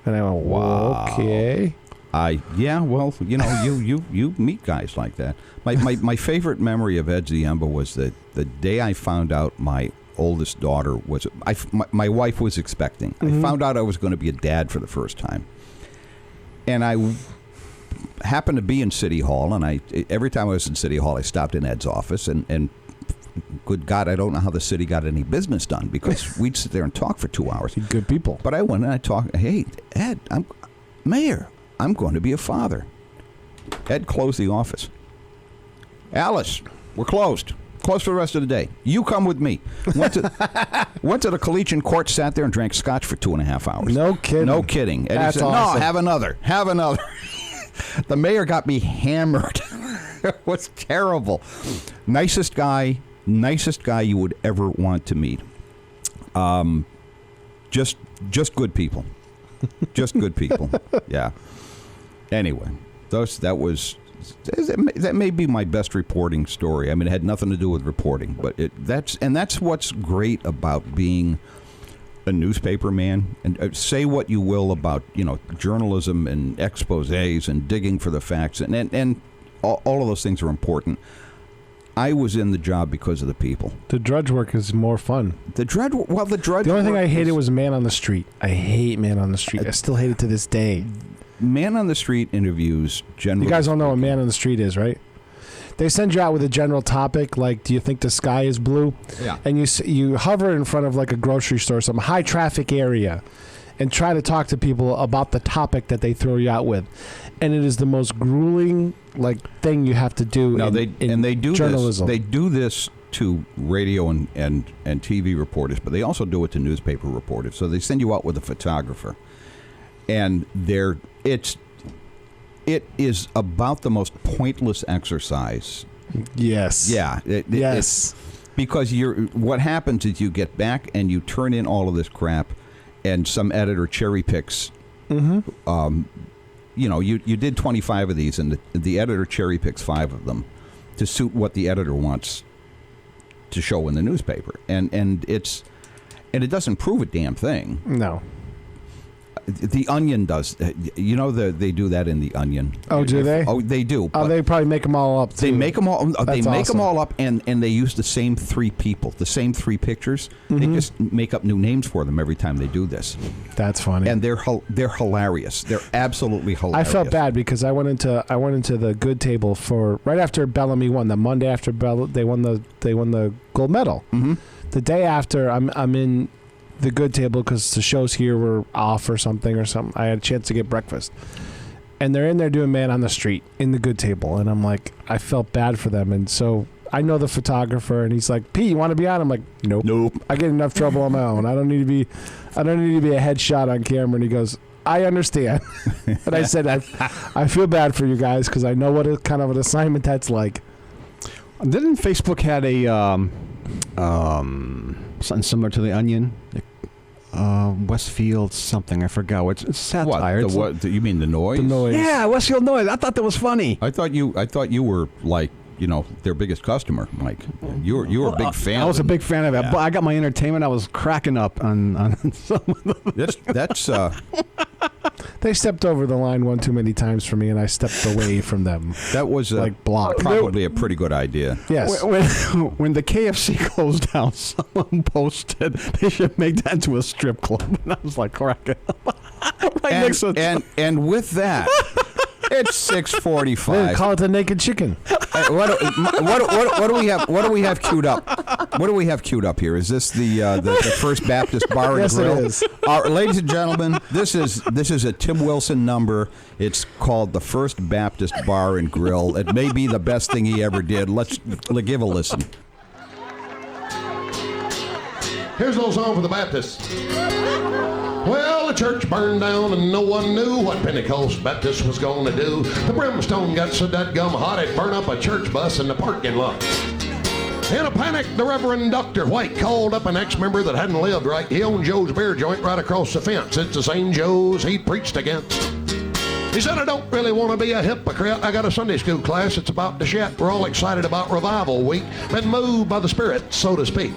And I went, "Wow, okay." Well, you meet guys like that. My favorite memory of Ed Ziemba was that the day I found out my oldest daughter was my wife was expecting. I found out I was going to be a dad for the first time, and I happened to be in City Hall, and every time I was in City Hall, I stopped in Ed's office, and good God, I don't know how the city got any business done, because we'd sit there and talk for 2 hours. Good people. But I went and I talked, "Hey, Ed, I'm mayor. I'm going to be a father." Ed closed the office. "Alice, we're closed. Closed for the rest of the day. You come with me." Went to the Collegian Court, sat there and drank scotch for 2.5 hours. No kidding. No kidding. Eddie That's said, awesome. "No, have another. The mayor got me hammered. It was terrible. Nicest guy you would ever want to meet. Just good people. Just good people. Yeah. Anyway, that may be my best reporting story. I mean, it had nothing to do with reporting, but that's what's great about being a newspaper man. And say what you will about journalism and exposés and digging for the facts, and all of those things are important. I was in the job because of the people. The drudge work is more fun. The only thing I hated was Man on the Street. I hate Man on the Street. I still hate it to this day. Man on the Street interviews generally. You guys all know what Man on the Street is, right? They send you out with a general topic, like, do you think the sky is blue? Yeah. And you hover in front of like a grocery store, some high traffic area, and try to talk to people about the topic that they throw you out with. And it is the most grueling thing you have to do. They do journalism. They do this to radio and TV reporters, but they also do it to newspaper reporters. So they send you out with a photographer, and it is about the most pointless exercise. Yes. Yeah. Yes. Because what happens is you get back and you turn in all of this crap, and some editor cherry picks. Mm-hmm. You did 25 of these, and the editor cherry picks 5 of them to suit what the editor wants to show in the newspaper, and it doesn't prove a damn thing. No. The Onion does. You know they do that in the Onion. Oh, do they? Oh, they do. Oh, they probably make them all up. Too. They make them all. They make awesome. them all up, and they use the same 3 people, the same 3 pictures. They just make up new names for them every time they do this. That's funny. And they're hilarious. They're absolutely hilarious. I felt bad because I went into the good table for right after Bellamy won. The Monday after they won the gold medal. Mm-hmm. The day after, I'm in the good table because the shows here were off or something. I had a chance to get breakfast, and they're in there doing Man on the Street in the good table, and I'm like, I felt bad for them, and so I know the photographer, and he's like, Pete, you want to be on? I'm like, nope. I get enough trouble on my own. I don't need to be a headshot on camera. And he goes, I understand. And I said, I feel bad for you guys because I know what kind of an assignment that's like. Didn't Facebook had a something similar to the Onion? Westfield something, I forgot. It's satire. What? You mean the Noise? The Noise. Yeah, Westfield Noise. I thought that was funny. I thought you were like, their biggest customer, Mike. You were a big fan. I was a big fan of it. Yeah. But I got my entertainment. I was cracking up on some of them. That's They stepped over the line one too many times for me, and I stepped away from them. That was blocked. Probably a pretty good idea. Yes. When the KFC closed down, someone posted they should make that into a strip club, and I was like cracking up. And with that, it's 6:45. They call it the Naked Chicken. What do we have? What do we have queued up? What do we have queued up here? Is this the First Baptist Bar and Grill? Yes, it is. Ladies and gentlemen, this is a Tim Wilson number. It's called the First Baptist Bar and Grill. It may be the best thing he ever did. Let's give a listen. Here's a little song for the Baptists. Well, the church burned down and no one knew what Pentecost Baptist was going to do. The brimstone got so dadgum hot it burned up a church bus in the parking lot. In a panic, the Reverend Dr. White called up an ex-member that hadn't lived right. He owned Joe's beer joint right across the fence. It's the same Joe's he preached against. He said, I don't really want to be a hypocrite. I got a Sunday school class. It's about to shit. We're all excited about Revival Week. Been moved by the Spirit, so to speak.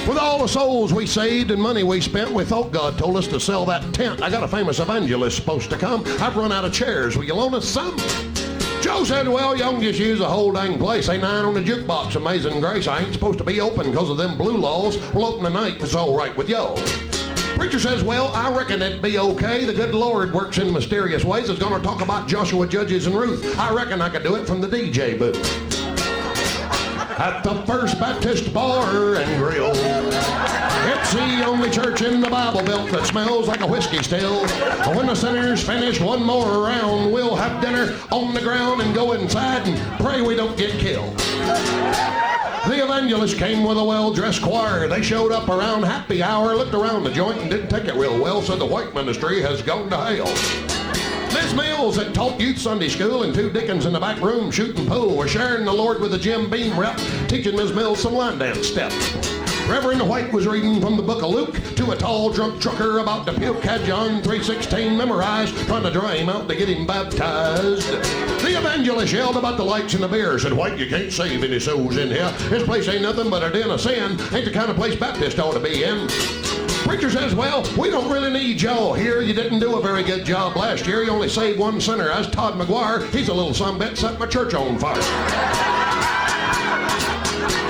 With all the souls we saved and money we spent, we thought God told us to sell that tent. I got a famous evangelist supposed to come. I've run out of chairs. Will you loan us some? Joe said, well, y'all can just use the whole dang place. Ain't 9 on the jukebox, Amazing Grace. I ain't supposed to be open because of them blue laws. We'll open tonight if it's all right with y'all. Preacher says, well, I reckon it'd be okay. The good Lord works in mysterious ways. It's going to talk about Joshua, Judges, and Ruth. I reckon I could do it from the DJ booth. At the First Baptist Bar and Grill. It's the only church in the Bible Belt that smells like a whiskey still. When the sinners finish one more round, we'll have dinner on the ground and go inside and pray we don't get killed. The evangelist came with a well-dressed choir. They showed up around happy hour, looked around the joint and didn't take it real well, said the white ministry has gone to hell. Miss Mills that taught youth Sunday school and 2 deacons in the back room shooting pool were sharing the Lord with a Jim Beam rep, teaching Miss Mills some line dance steps. Reverend White was reading from the book of Luke to a tall drunk trucker about to puke, had John 3:16 memorized, trying to dry him out to get him baptized. The evangelist yelled about the lights and the beer, said, White, you can't save any souls in here. This place ain't nothing but a den of sin. Ain't the kind of place Baptist ought to be in. Preacher says, well, we don't really need y'all here. You didn't do a very good job last year. You only saved 1 sinner. As Todd McGuire, he's a little sumbit, set my church on fire.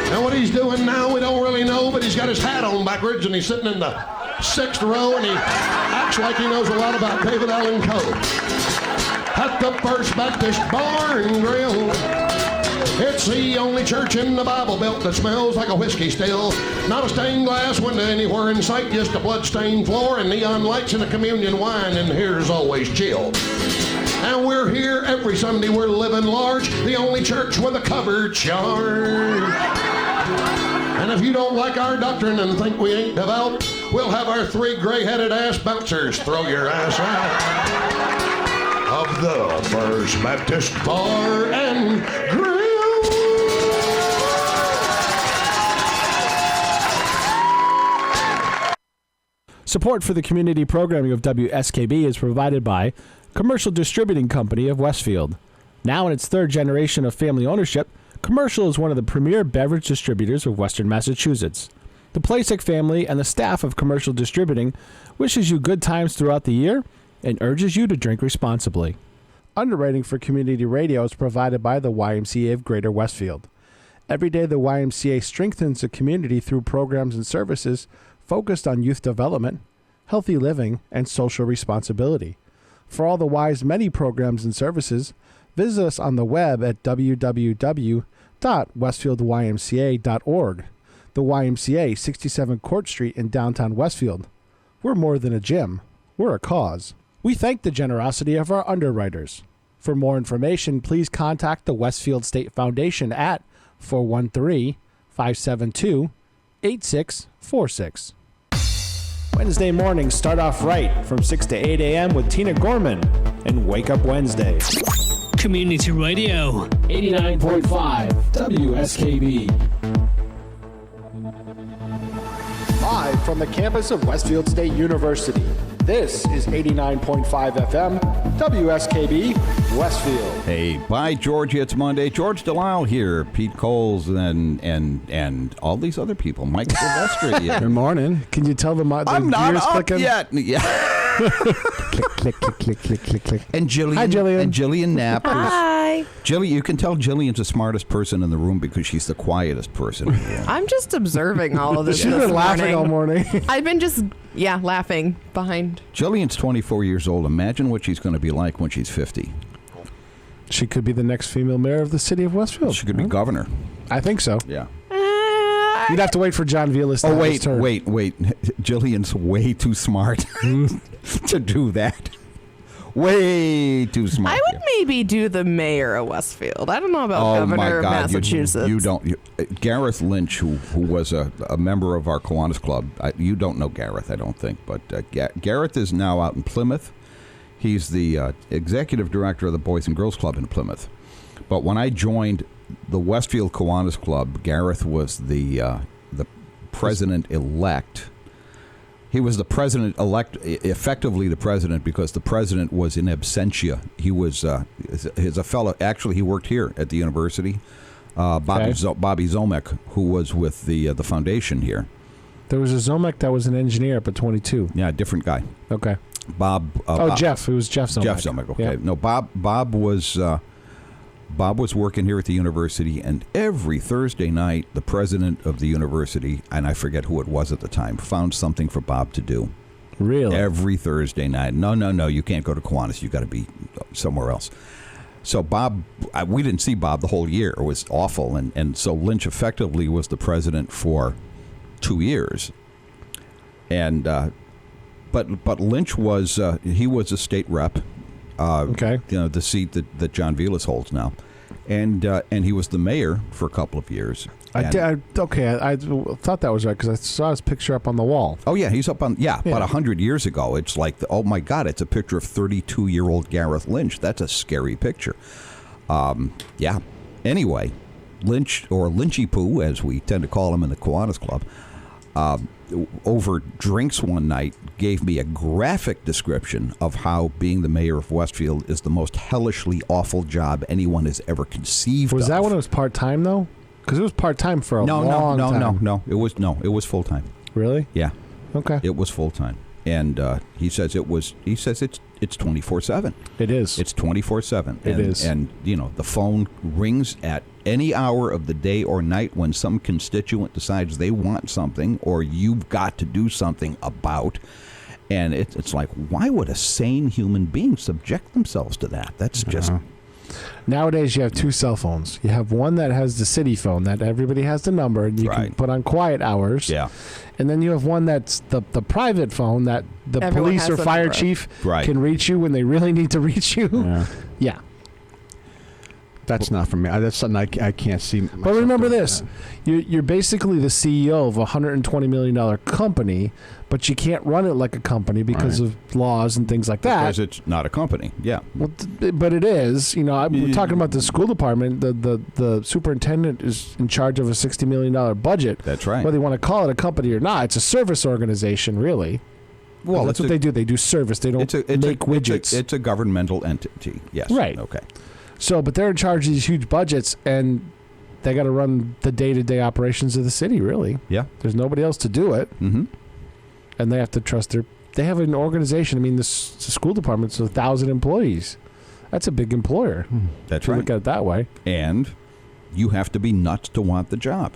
Now what he's doing now, we don't really know, but he's got his hat on backwards and he's sitting in the 6th row and he acts like he knows a lot about David Allen Coe. At the First Baptist Bar and Grill. It's the only church in the Bible Belt that smells like a whiskey still. Not a stained glass window anywhere in sight, just a blood-stained floor and neon lights and a communion wine, and here's always chill. And we're here every Sunday, we're living large, the only church with a covered charge. And if you don't like our doctrine and think we ain't devout, we'll have our 3 gray-headed ass bouncers throw your ass out of the First Baptist Bar and Grill. Support for the community programming of WSKB is provided by Commercial Distributing Company of Westfield. Now in its 3rd generation of family ownership, Commercial is one of the premier beverage distributors of Western Massachusetts. The Plasek family and the staff of Commercial Distributing wishes you good times throughout the year and urges you to drink responsibly. Underwriting for community radio is provided by the YMCA of Greater Westfield. Every day, the YMCA strengthens the community through programs and services focused on youth development, healthy living, and social responsibility. For all the Y's many programs and services, visit us on the web at www.westfieldymca.org. The YMCA, 67 Court Street in downtown Westfield. We're more than a gym. We're a cause. We thank the generosity of our underwriters. For more information, please contact the Westfield State Foundation at 413-572-8646. Wednesday mornings start off right from 6 to 8 a.m. with Tina Gorman and Wake Up Wednesday. Community Radio. 89.5 WSKB. Live from the campus of Westfield State University, this is 89.5 FM, WSKB, Westfield. Hey, bye, Georgia. It's Monday. George Delisle here. Pete Coles and all these other people. Mike Silvestri. Good morning. Can you tell the I'm not up clicking? yet. Yeah. Click, click, click, click, click, click, click. And Jillian. Hi, Jillian. And Jillian Knapp. Hi. Jillian, you can tell Jillian's the smartest person in the room because she's the quietest person in the room. I'm just observing all of this. She's been laughing all morning. I've been just, laughing behind. Jillian's 24 years old. Imagine what she's going to be like when she's 50. She could be the next female mayor of the city of Westfield. She could be governor. I think so. Yeah. You'd have to wait for John Vilas to have his turn. wait. Jillian's way too smart to do that. Way too smart. I would maybe do the mayor of Westfield. I don't know about governor of Massachusetts. You don't. Gareth Lynch, who was a member of our Kiwanis Club, you don't know Gareth, I don't think, but Gareth is now out in Plymouth. He's the executive director of the Boys and Girls Club in Plymouth. But when I joined the Westfield Kiwanis Club, Gareth was the president-elect. He was the president-elect, effectively the president, because the president was in absentia. He was he's a fellow. Actually, he worked here at the university. Bobby Zomek, who was with the foundation here. There was a Zomek that was an engineer up at 22. Yeah, different guy. Okay. Bob. Jeff. It was Jeff Zomek. Jeff Zomek. Okay. Yeah. No, Bob was working here at the university, and every Thursday night, the president of the university, and I forget who it was at the time, found something for Bob to do. Really? Every Thursday night. No, you can't go to Kiwanis. You got to be somewhere else. So Bob, we didn't see Bob the whole year. It was awful, and so Lynch effectively was the president for 2 years, and but Lynch was he was a state rep. Okay. The seat that John Vilas holds now, and he was the mayor for a couple of years. I thought that was right because I saw his picture up on the wall. Oh yeah, he's up on about 100 years ago. It's like oh my God, it's a picture of 32-year-old Gareth Lynch. That's a scary picture. Yeah. Anyway, Lynch, or Lynchy Poo, as we tend to call him in the Kiwanis Club, over drinks one night gave me a graphic description of how being the mayor of Westfield is the most hellishly awful job anyone has ever conceived of. Was that when it was part-time, though? Because it was part-time for a long time. No. It was full-time. Really? Yeah. Okay. It was full-time. And he says it's 24/7. It is. It's 24/7. It is. And, the phone rings at any hour of the day or night when some constituent decides they want something or you've got to do something about. And it's like, why would a sane human being subject themselves to that? That's just... Nowadays, you have two cell phones. You have one that has the city phone that everybody has the number and you can put on quiet hours. Yeah. And then you have one that's the private phone that the Everyone police has or the fire number. chief Right. can reach you when they really need to reach you. Yeah. That's not for me. That's something I can't see. But remember this. You're basically the CEO of a $120 million company, but you can't run it like a company because of laws and things like that. Because it's not a company. Yeah. Well, but it is. We're talking about the school department. The superintendent is in charge of a $60 million budget. That's right. Whether you want to call it a company or not, it's a service organization, really. Well, that's what they do. They do service. They don't make widgets. It's a governmental entity. Yes. Right. Okay. So, but they're in charge of these huge budgets, and They got to run the day-to-day operations of the city, really. Yeah. There's nobody else to do it. Mm-hmm. And they have to trust they have an organization. I mean, the school department's 1,000 employees. That's a big employer. That's if you right. look at it that way. And you have to be nuts to want the job.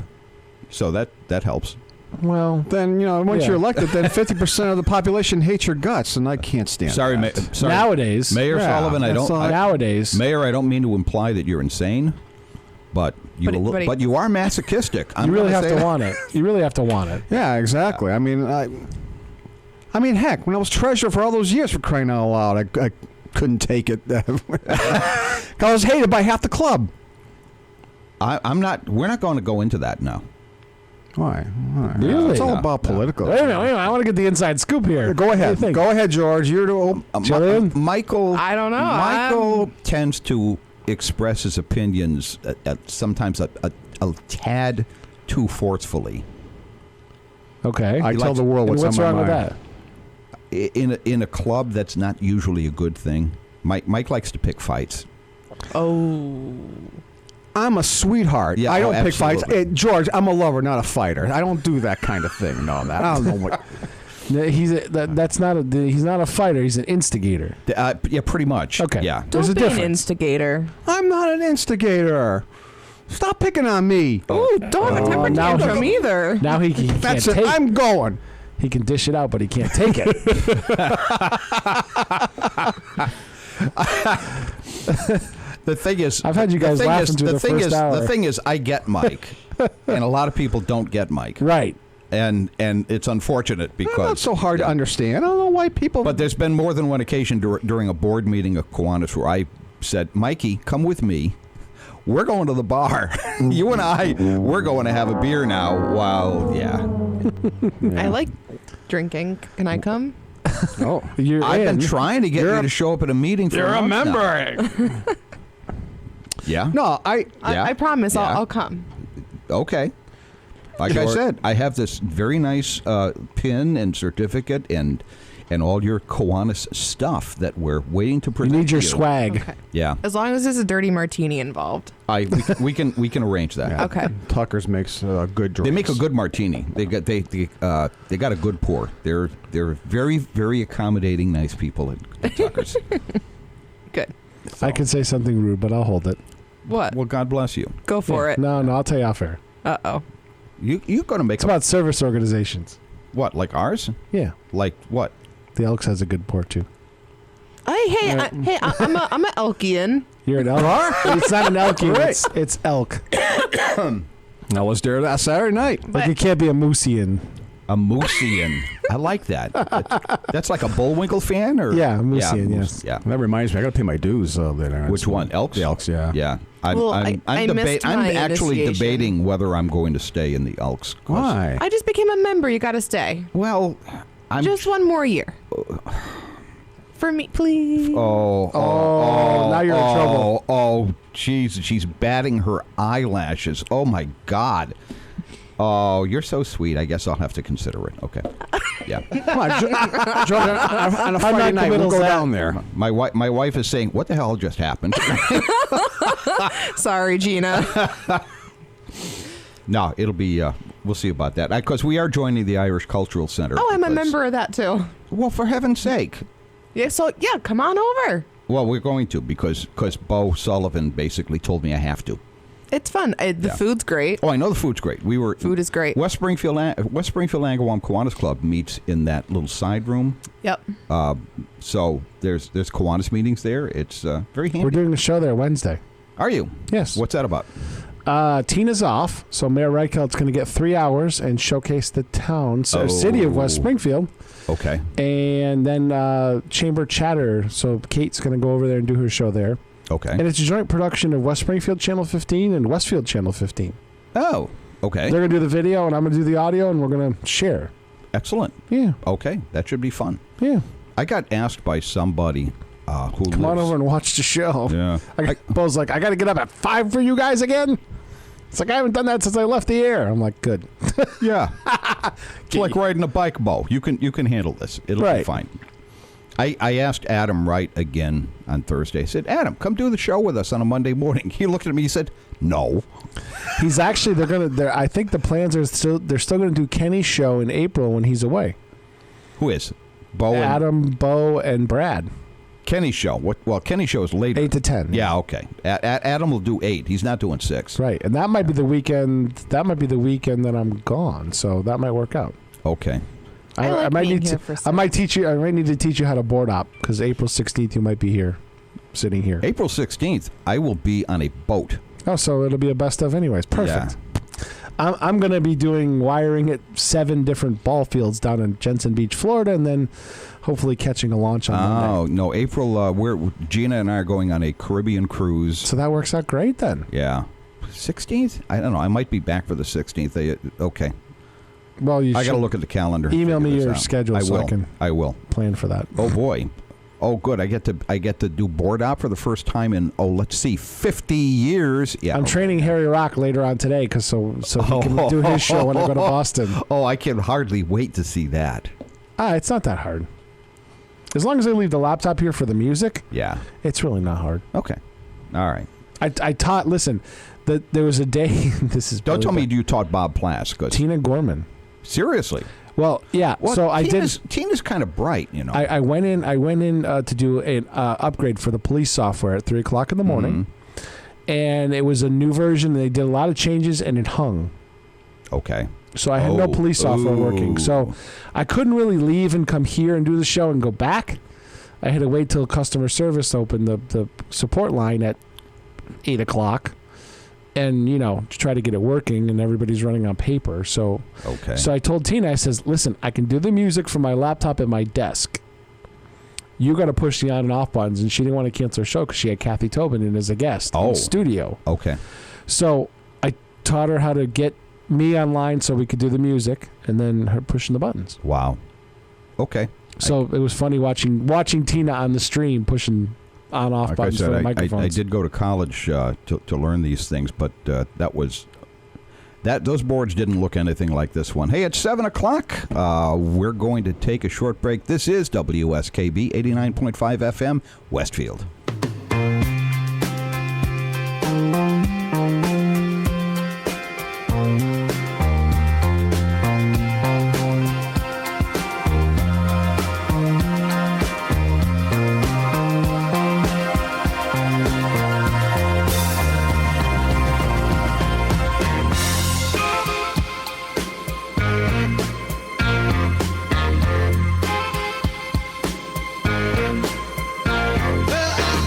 So that helps. Well, then, once you're elected, then 50% of the population hates your guts, and I can't stand sorry, that. sorry. Nowadays. Mayor Sullivan, nowadays. Mayor, I don't mean to imply that you're insane, but you are masochistic. You really have to want it. You really have to want it. Yeah, exactly. I mean, heck, when I was treasurer for all those years, for crying out loud, I couldn't take it. Because I was hated by half the club. I'm not. We're not going to go into that now. Why? Really? It's all about political. Wait a minute. I want to get the inside scoop here. Go ahead. Go ahead, George. You're the Michael. I don't know. Michael tends to express his opinions sometimes a tad too forcefully. Okay. I tell the world what's wrong on my with that? In a club, that's not usually a good thing. Mike likes to pick fights. Oh. I'm a sweetheart. Yeah, I don't pick absolutely. fights. Hey, George, I'm a lover, not a fighter. I don't do that kind of thing. No, that I don't know what. He's not a fighter. He's an instigator. Yeah, pretty much. Okay. Yeah. Don't be an instigator. I'm not an instigator. Stop picking on me. Ooh, don't have a temper now- tantrum either. Now he can't That's it. take it. I'm going. He can dish it out, but he can't take it. The thing is, I've had you guys laughing through the first hour. The thing is, I get Mike, and a lot of people don't get Mike. Right. And it's unfortunate because Not so hard to understand. I don't know why people. But there's been more than one occasion during a board meeting of Kiwanis where I said, Mikey, come with me. We're going to the bar. You and I, we're going to have a beer now. While, I like drinking. Can I come? Oh, I've been trying to get you to show up at a meeting for You're a month member. now. Yeah. No, I promise I'll come. Okay. Like I said, I have this very nice pin and certificate and all your Kiwanis stuff that we're waiting to present. You need your to swag. Okay. Yeah. As long as there's a dirty martini involved. We can arrange that. Yeah. Okay. Tucker's makes good drinks. They make a good martini. They got a good pour. They're very, very accommodating, nice people at Tucker's. Good. I could say something rude, but I'll hold it. What? Well, God bless you. Go for it. No, I'll tell you off air. Uh-oh. You're going to make It's about service organizations. what, like ours? Yeah. Like what? The Elks has a good pour, too. I'm a Elkian. You're an elk? It's not an Elkian. It's elk. I was there that Saturday night. Like, you can't be a Moosian. A Moosian. I like that. That's like a Bullwinkle fan, or Yeah, a Moosian, yes. Yeah. That reminds me, I got to pay my dues there. Which one? Elks? The Elks, yeah. Yeah. I missed I'm my actually initiation. debating whether I'm going to stay in the Elks. 'cause- Why? I just became a member. You got to stay. Well, I'm Just one more year. For me, please. now you're in trouble. Oh, jeez, she's batting her eyelashes. Oh my God. Oh, you're so sweet. I guess I'll have to consider it. Okay. Yeah. Come on, George, on a Friday night, we'll go down there. My wife is saying, "What the hell just happened?" Sorry, Gina. No, it'll be. We'll see about that because we are joining the Irish Cultural Center. Oh, I'm a because- member of that too. Well, for heaven's sake. Yeah. So yeah, come on over. Well, we're going to because Bo Sullivan basically told me I have to. It's fun. The food's great. Oh, I know the food's great. Food is great. West Springfield Angawam Kiwanis Club meets in that little side room. Yep. So there's Kiwanis meetings there. It's very handy. We're doing a show there Wednesday. Are you? Yes. What's that about? Tina's off, so Mayor Reichelt's going to get 3 hours and showcase the town, city of West Springfield. Okay. And then Chamber Chatter, so Kate's going to go over there and do her show there. Okay. And it's a joint production of West Springfield Channel 15 and Westfield Channel 15. Oh, okay. They're going to do the video, and I'm going to do the audio, and we're going to share. Excellent. Yeah. Okay, that should be fun. Yeah. I got asked by somebody who Come on over and watch the show. Yeah. Bo's like, I got to get up at 5 for you guys again? It's like, I haven't done that since I left the air. I'm like, good. Yeah. It's like riding a bike, Bo. You can handle this. It'll be fine. I asked Adam Wright again on Thursday. I said, Adam, come do the show with us on a Monday morning. He looked at me. He said, no. He's actually, I think the plans are they're still going to do Kenny's show in April when he's away. Who is? Bo Adam, Bo, and Brad. Kenny's show. Well, Kenny's show is later. 8 to 10. Yeah, okay. Adam will do 8. He's not doing 6. Right, and that might be the weekend. That might be the weekend that I'm gone. So that might work out. Okay. I might being need here to. for I might teach you. I might need to teach you how to board op because April 16th you might be here, sitting here. April 16th, I will be on a boat. Oh, so it'll be a best of anyways. Perfect. Yeah. I'm going to be doing wiring at 7 different ball fields down in Jensen Beach, Florida, and then hopefully catching a launch on Monday. Oh, no, April, Gina and I are going on a Caribbean cruise. So that works out great then. Yeah. 16th? I don't know. I might be back for the 16th. Okay. Well, I got to look at the calendar. Email me your out. schedule I will. Plan for that. Oh, boy. Oh, good. I get to do board op for the first time in, let's see, 50 years. Yeah. I'm training Harry Rock later on today so he can do his show when I go to Boston. Oh, I can hardly wait to see that. It's not that hard. As long as I leave the laptop here for the music, yeah, it's really not hard. Okay. All right. I taught, listen, there was a day, this is Don't tell me you taught Bob Plask. Tina Gorman. Seriously? Well, yeah. Well, so Tina's kind of bright, you know. I went in to do an upgrade for the police software at 3:00 in the morning, and it was a new version. They did a lot of changes, and it hung. Okay. So I had no police software working. So I couldn't really leave and come here and do the show and go back. I had to wait till customer service opened the support line at 8:00. And, to try to get it working, and everybody's running on paper. So I told Tina, I says, listen, I can do the music from my laptop at my desk. You got to push the on and off buttons. And she didn't want to cancel her show because she had Kathy Tobin in as a guest in the studio. Okay. So I taught her how to get me online so we could do the music, and then her pushing the buttons. Wow. Okay. So it was funny watching Tina on the stream pushing on-off buttons for the microphones. I did go to college to learn these things, but those boards didn't look anything like this one. Hey, it's 7:00. We're going to take a short break. This is WSKB 89.5 FM, Westfield. Well,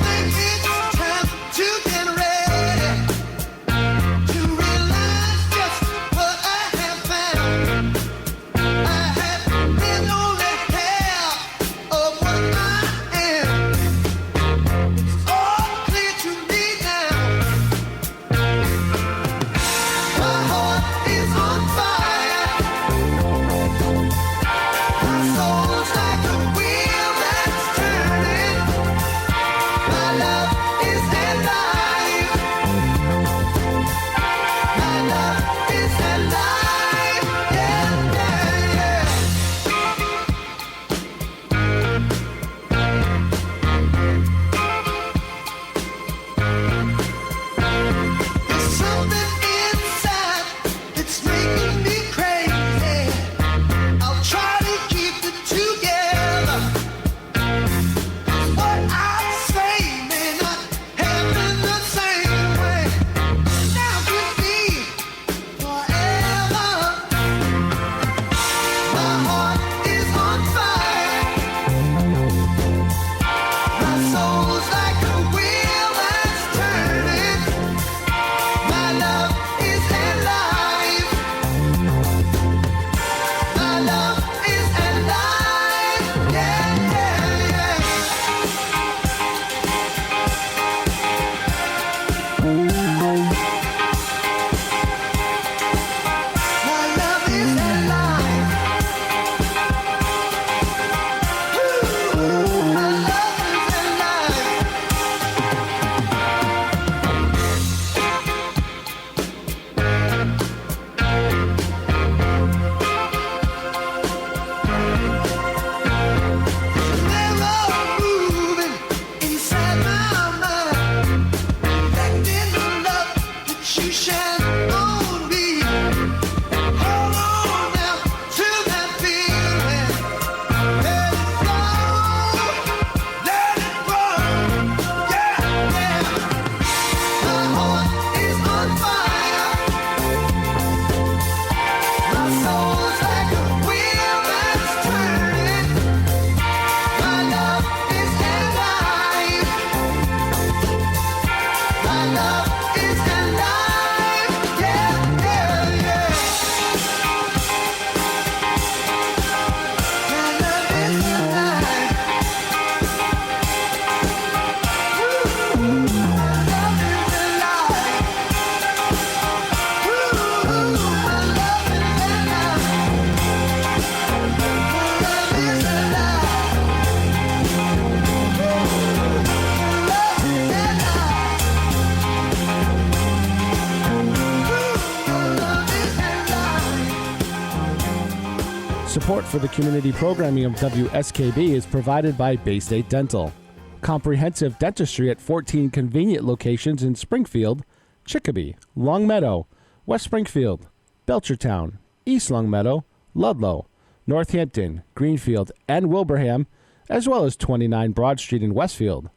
Support for the community programming of WSKB is provided by Bay State Dental. Comprehensive dentistry at 14 convenient locations in Springfield, Chicopee, Longmeadow, West Springfield, Belchertown, East Longmeadow, Ludlow, Northampton, Greenfield, and Wilbraham, as well as 29 Broad Street in Westfield.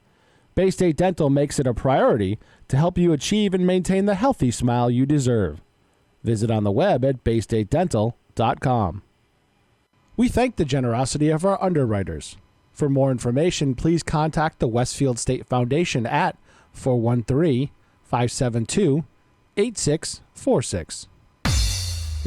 Bay State Dental makes it a priority to help you achieve and maintain the healthy smile you deserve. Visit on the web at baystatedental.com. We thank the generosity of our underwriters. For more information, please contact the Westfield State Foundation at 413-572-8646.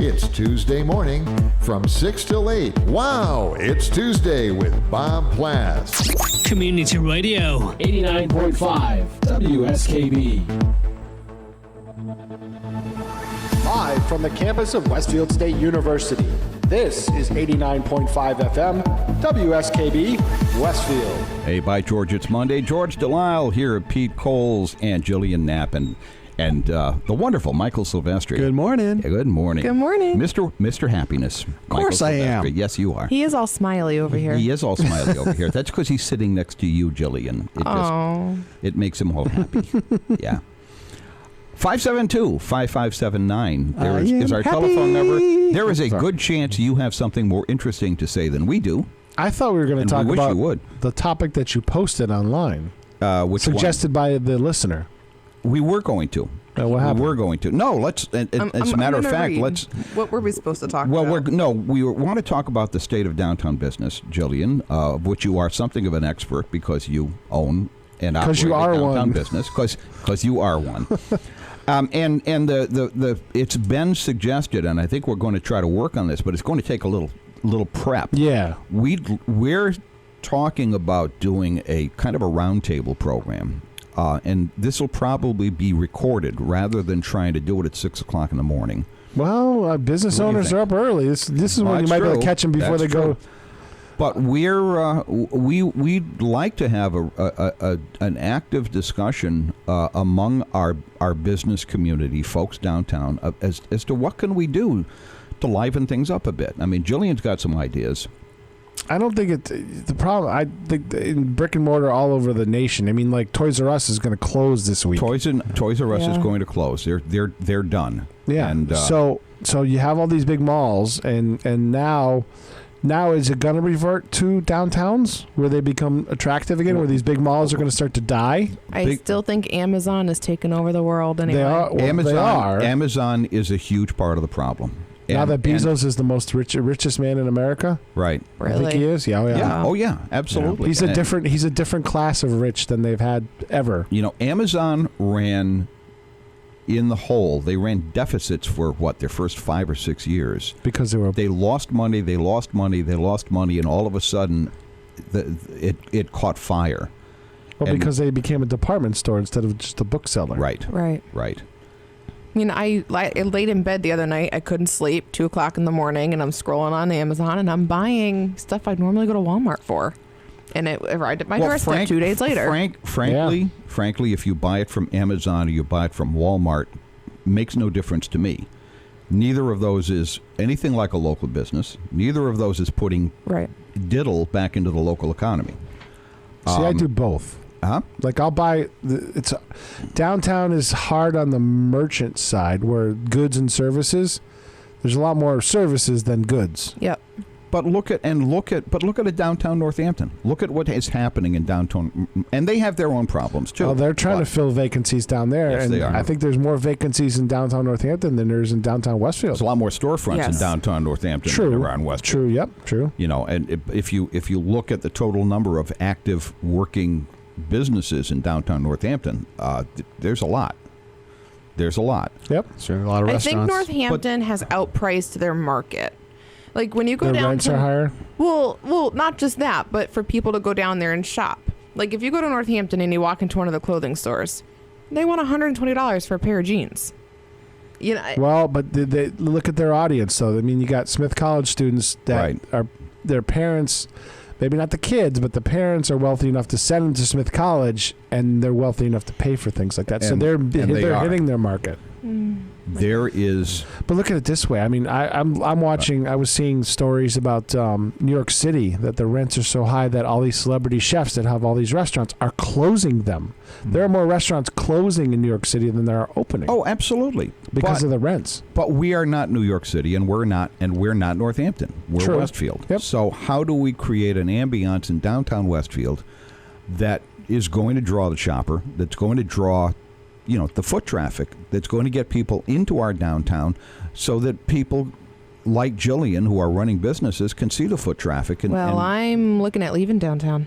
It's Tuesday morning from 6 till 8. Wow, it's Tuesday with Bob Plass. Community Radio. 89.5 WSKB. Live from the campus of Westfield State University, this is 89.5 FM, WSKB, Westfield. Hey, by George, it's Monday. George Delisle here, Pete Coles and Jillian Knapp, and the wonderful Michael Silvestri. Good morning. Good morning. Good morning. Mr. Happiness. Of course I am. Yes, you are. He is all smiley over here. He is all smiley over here. That's because he's sitting next to you, Jillian. It makes him all happy. Yeah. 572-5579. There is our telephone number. There is a good chance you have something more interesting to say than we do. I thought we were going to talk about you would. the topic that you posted online, Which suggested by the listener. We were going to. What happened? We were going to. No, let's. As a matter of fact, let's. What were we supposed to talk about? Well, we want to talk about the state of downtown business, Jillian, of which you are something of an expert because you own and operate a downtown business. Because you are one. And it's been suggested, and I think we're going to try to work on this, but it's going to take a little prep. Yeah, we're talking about doing a kind of a roundtable program. And this will probably be recorded rather than trying to do it at 6 o'clock in the morning. Well, business owners are up early. This is when you might be able to catch them before they go. But we'd like to have an active discussion among our business community, folks downtown, as to what can we do to liven things up a bit. I mean, Jillian's got some ideas. I don't think the problem. I think in brick and mortar all over the nation. I mean, like Toys R Us is going to close this week. Toys R Us is going to close. They're done. Yeah. And so you have all these big malls, and now is it going to revert to downtowns where they become attractive again, where these big malls are going to start to die? I still think Amazon has taken over the world anyway. They are. Amazon is a huge part of the problem. Now that Bezos is the most richest man in America, right? Really? I think he is. Yeah, yeah. Oh yeah, absolutely. He's a different class of rich than they've had ever. You know, Amazon ran in the hole. They ran deficits for their first 5 or 6 years because they lost money, and all of a sudden, it caught fire. Well, because they became a department store instead of just a bookseller. Right. I mean, I laid in bed the other night. I couldn't sleep. 2 o'clock in the morning, and I'm scrolling on Amazon, and I'm buying stuff I'd normally go to Walmart for, and it arrived at my doorstep 2 days later. Frankly, if you buy it from Amazon or you buy it from Walmart, makes no difference to me. Neither of those is anything like a local business. Neither of those is putting diddle back into the local economy. See, I do both. Like I'll buy. Downtown is hard on the merchant side, where goods and services. There's a lot more services than goods. Yep. But look at a downtown Northampton. Look at what is happening in downtown, and they have their own problems too. Well, they're trying to fill vacancies down there, yes, and they are. I think there's more vacancies in downtown Northampton than there's in downtown Westfield. There's a lot more storefronts in downtown Northampton than around Westfield. True. Yep. True. You know, and if you look at the total number of active working businesses in downtown Northampton, there's a lot. Yep. So a lot of restaurants. I think Northampton has outpriced their market. Like when you go down, rents are higher. Well, not just that, but for people to go down there and shop. Like if you go to Northampton and you walk into one of the clothing stores, they want $120 for a pair of jeans. You know. Well, but they look at their audience. So I mean, you got Smith College students that are their parents. Maybe not the kids, but the parents are wealthy enough to send them to Smith College, and they're wealthy enough to pay for things like that. So they're hitting their market. There is. But look at it this way. I mean, I'm watching. I was seeing stories about New York City that the rents are so high that all these celebrity chefs that have all these restaurants are closing them. There are more restaurants closing in New York City than there are opening. Oh, absolutely, because of the rents. But we are not New York City, and we're not Northampton. We're True. Westfield. Yep. So how do we create an ambiance in downtown Westfield that is going to draw the shopper, that's going to draw, the foot traffic, that's going to get people into our downtown, so that people like Jillian, who are running businesses, can see the foot traffic? And I'm looking at leaving downtown.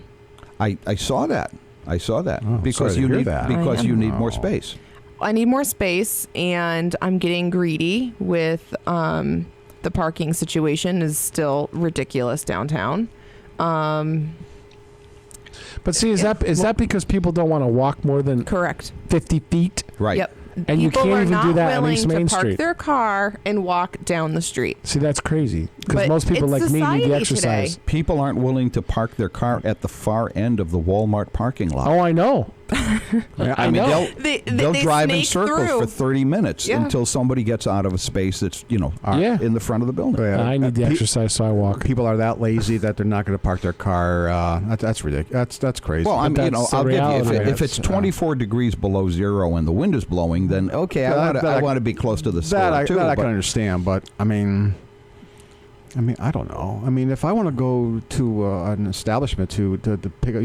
I saw that. Oh, because you need more space. I need more space, and I'm getting greedy with the parking situation is still ridiculous downtown. But see, is that because people don't want to walk more than Correct. 50 feet? Right. Yep. And you People can't are even not do that on willing East Main to park Street. their car and walk down the street. See, that's crazy. Because But most people it's like me need society the exercise. today. People aren't willing to park their car at the far end of the Walmart parking lot. Oh, I know. I mean, know. they'll drive in snake circles through. for 30 minutes Yeah. until somebody gets out of a space that's, Yeah. in the front of the building. I need the exercise, so I walk. People are that lazy that they're not going to park their car. That's ridiculous. That's crazy. Well, I mean, that's the I'll give you, reality. if it's 24 degrees below zero and the wind is blowing, then okay, I want to be close to the store too. That I but- can understand, but I mean, I don't know. I mean, if I want to go to an establishment to pick,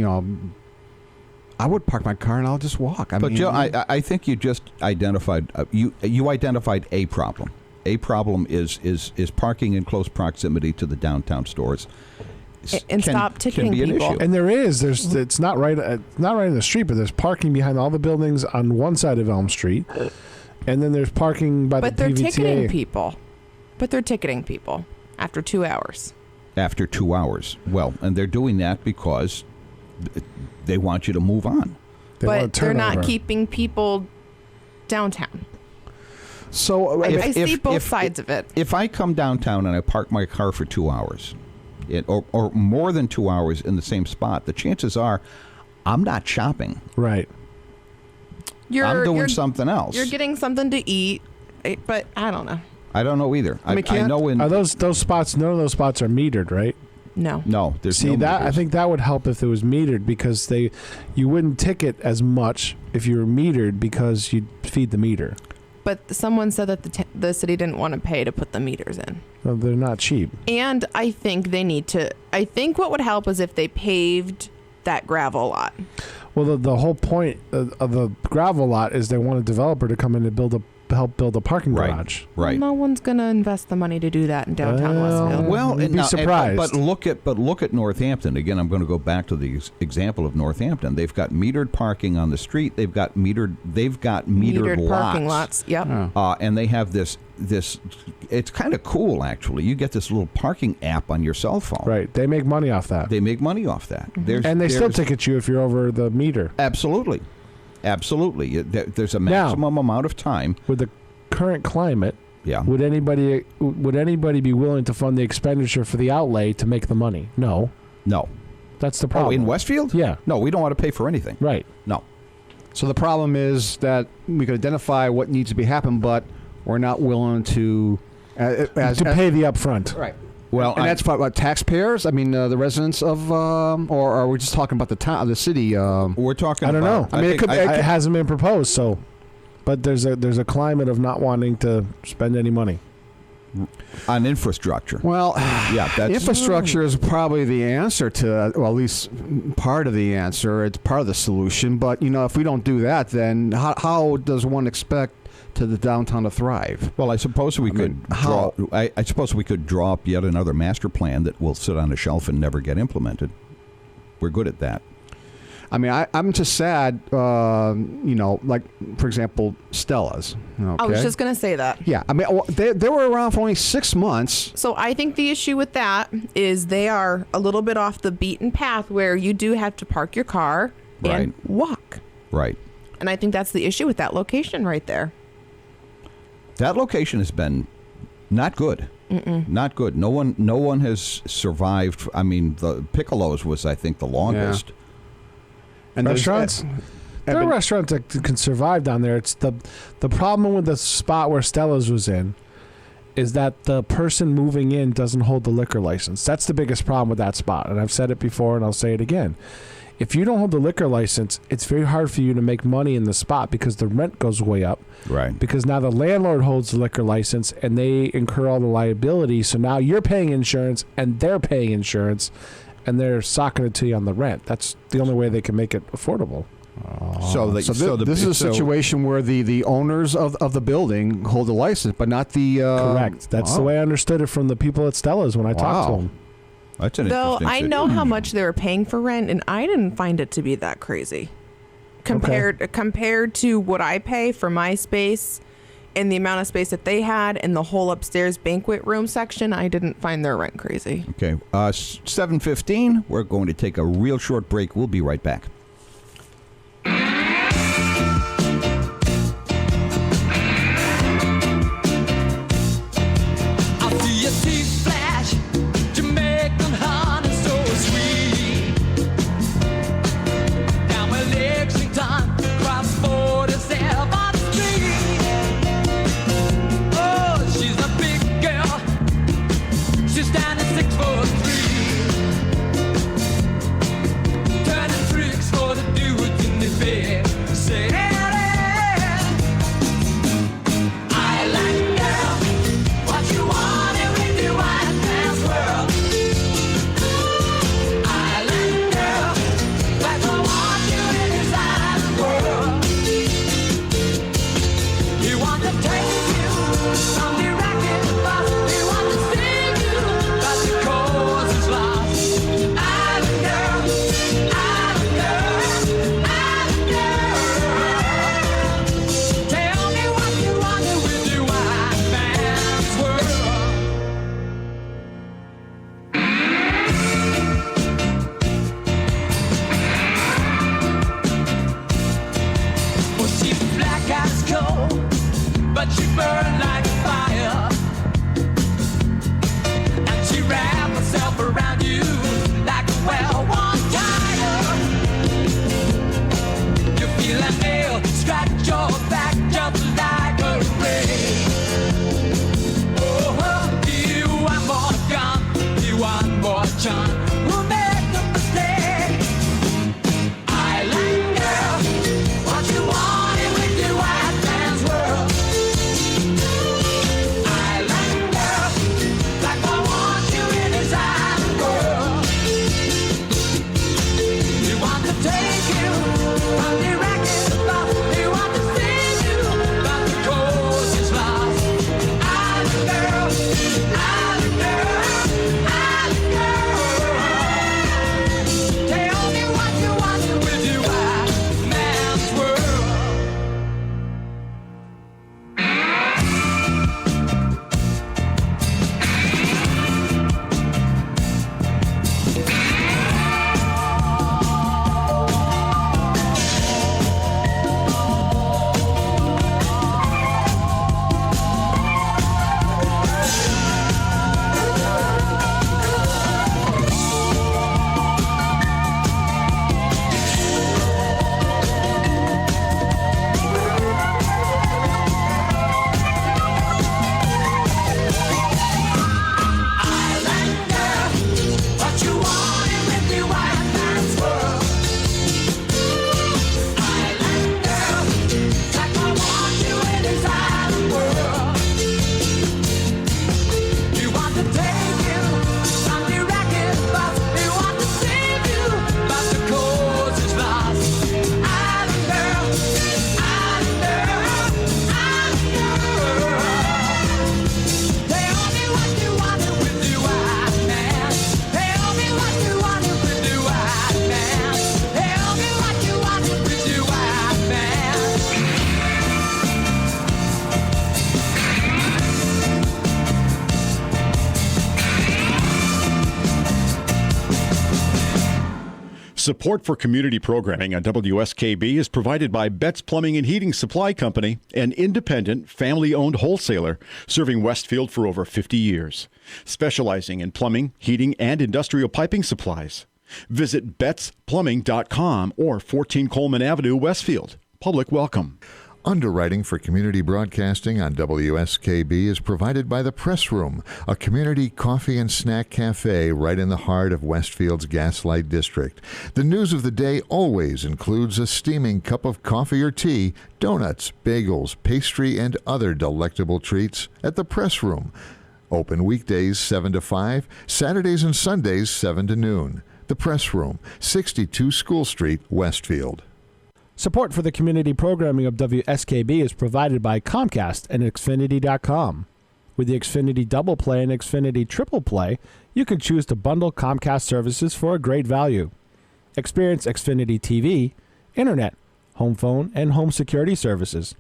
I would park my car and I'll just walk. But Joe, I think you just identified you identified a problem. A problem is parking in close proximity to the downtown stores. And stop ticketing can be people. An issue. And it's not right in the street, but there's parking behind all the buildings on one side of Elm Street, and then there's parking by But the they're PVTA. ticketing people. But they're ticketing people after 2 hours. After 2 hours, well, and they're doing that because they want you to move on. But they're not keeping people downtown. So I see both sides of it. If I come downtown and I park my car for 2 hours, or more than 2 hours in the same spot, the chances are I'm not shopping. Right. I'm doing something else. You're getting something to eat, but I don't know. I don't know either. I know are those spots? None of those spots are metered, right? No. There's See no that meters. I think that would help if it was metered, because you wouldn't ticket as much if you were metered, because you'd feed the meter. But someone said that the city didn't want to pay to put the meters in. Well, they're not cheap. And I think they need to. I think what would help is if they paved that gravel lot. Well, the whole point of the gravel lot is they want a developer to come in and help build a parking garage. Right. Well, no one's going to invest the money to do that in downtown Westfield. Well, You'd be surprised. But look at Northampton again. I'm going to go back to the example of Northampton. They've got metered parking on the street. They've got metered lots. Parking lots. Yep. And they have this. It's kind of cool, actually. You get this little parking app on your cell phone. Right. They make money off that. They make money off that. And they still ticket you if you're over the meter. Absolutely. There's a maximum amount of time. With the current climate, Yeah. would anybody be willing to fund the expenditure for the outlay to make the money? No. No. That's the problem. Oh, in Westfield? Yeah. No, we don't want to pay for anything. Right. No. So the problem is that we could identify what needs to be happen, but we're not willing to To pay the upfront. Right. Well, and that's what taxpayers. I mean, the residents of, or are we just talking about the town, the city? We're talking. I don't know. I mean, it hasn't been proposed, so. But there's a climate of not wanting to spend any money on infrastructure. Well, yeah, that's infrastructure is probably the answer to, well, at least part of the answer. It's part of the solution. But if we don't do that, then how does one expect to the downtown to thrive? Well, I suppose we could draw. I suppose we could draw up yet another master plan that will sit on a shelf and never get implemented. We're good at that. I mean, I'm just sad, like, for example, Stella's. Okay? I was just going to say that. Yeah, I mean, they were around for only 6 months. So I think the issue with that is they are a little bit off the beaten path where you do have to park your car and walk. Right. And I think that's the issue with that location right there. That location has been not good. Not good. No one has survived. I mean, the Piccolo's was, I think, the longest. And restaurants? There are restaurants that can survive down there. It's the problem with the spot where Stella's was in is that the person moving in doesn't hold the liquor license. That's the biggest problem with that spot. And I've said it before and I'll say it again. If you don't hold the liquor license, it's very hard for you to make money in the spot because the rent goes way up. Right. Because now the landlord holds the liquor license and they incur all the liability. So now you're paying insurance and they're paying insurance and they're socking it to you on the rent. That's the only way they can make it affordable. This is a situation where the owners of the building hold the license, but not the... Correct. That's the way I understood it from the people at Stella's when I talked to them. That's an Though interesting I know how much they were paying for rent, and I didn't find it to be that crazy compared to what I pay for my space and the amount of space that they had and the whole upstairs banquet room section. I didn't find their rent crazy. Okay, 7:15. We're going to take a real short break. We'll be right back. She's standing 6'3", turning tricks for the dudes in the bed. Say, island girl, what you want with your white man's world? Island girl, like I want you in his island world. He wants to take you from the racket bus. He wants to sing you, but the cause is lost. Island girl, island girl, island girl. Tell me what you want with your white man's world. Well, she's black as coal, but she burned like fire. And she wrapped herself around you like a well-worn tire. You feel a nail scratch your back just like a ray. Oh, you want more gun, you want more John. We'll make a mistake. Island girl, what you want with your white man's world? Island girl, like I want you in his island world. He want to take you from the racket bus. He want to sing you, but the coast is lost. Island girl, island girl, island girl. Tell me what you want with your white man's world. Island girl, what you want with your white man's world? Island girl, like I want you in his island world. You want to take you from the racket bus. You want to save you, but the cause is lost. Island girl, island girl, island girl. Tell me what you want with your white man. Tell me what you want with your white man. Tell me what you want with your white man. Support for community programming on WSKB is provided by Betts Plumbing and Heating Supply Company, an independent, family-owned wholesaler serving Westfield for over 50 years, specializing in plumbing, heating, and industrial piping supplies. Visit betsplumbing.com or 14 Coleman Avenue, Westfield. Public welcome. Underwriting for community broadcasting on WSKB is provided by The Press Room, a community coffee and snack cafe right in the heart of Westfield's Gaslight District. The news of the day always includes a steaming cup of coffee or tea, donuts, bagels, pastry, and other delectable treats at The Press Room. Open weekdays 7 to 5, Saturdays and Sundays 7 to noon. The Press Room, 62 School Street, Westfield. Support for the community programming of WSKB is provided by Comcast and Xfinity.com. With the Xfinity Double Play and Xfinity Triple Play, you can choose to bundle Comcast services for a great value. Experience Xfinity TV, Internet, home phone, and home security services.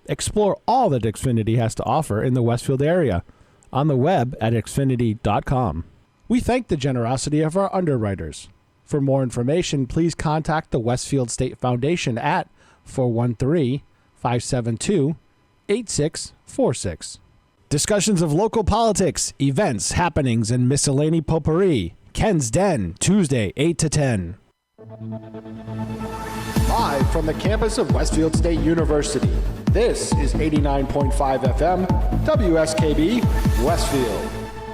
Explore all that Xfinity has to offer in the Westfield area on the web at Xfinity.com. We thank the generosity of our underwriters. For more information, please contact the Westfield State Foundation at 413-572-8646. Discussions of local politics, events, happenings, and miscellany potpourri. Ken's Den, Tuesday, 8 to 10. Live from the campus of Westfield State University, this is 89.5 FM, WSKB, Westfield.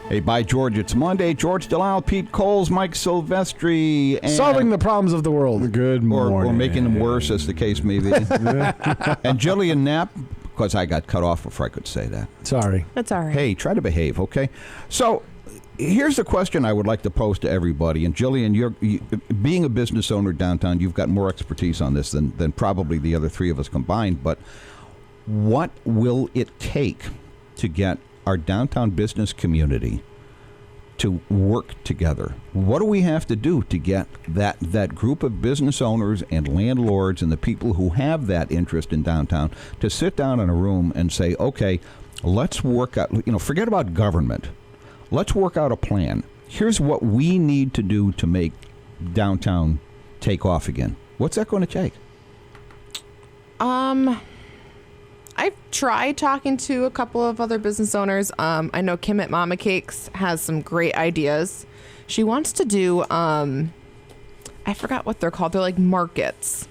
Hey, by George, it's Monday. George Delisle, Pete Coles, Mike Silvestri. And Solving the problems of the world. Good morning. or making them worse, as the case may be. And Jillian Knapp, because I got cut off before I could say that. Sorry. That's all right. Hey, try to behave, okay? So here's the question I would like to pose to everybody. And Jillian, you being a business owner downtown, you've got more expertise on this than probably the other three of us combined. But what will it take to get our downtown business community to work together? What do we have to do to get that group of business owners and landlords and the people who have that interest in downtown to sit down in a room and say, okay, let's work out, forget about government. Let's work out a plan. Here's what we need to do to make downtown take off again. What's that going to take? I've tried talking to a couple of other business owners. I know Kim at Mama Cakes has some great ideas. She wants to do, I forgot what they're called. They're like markets.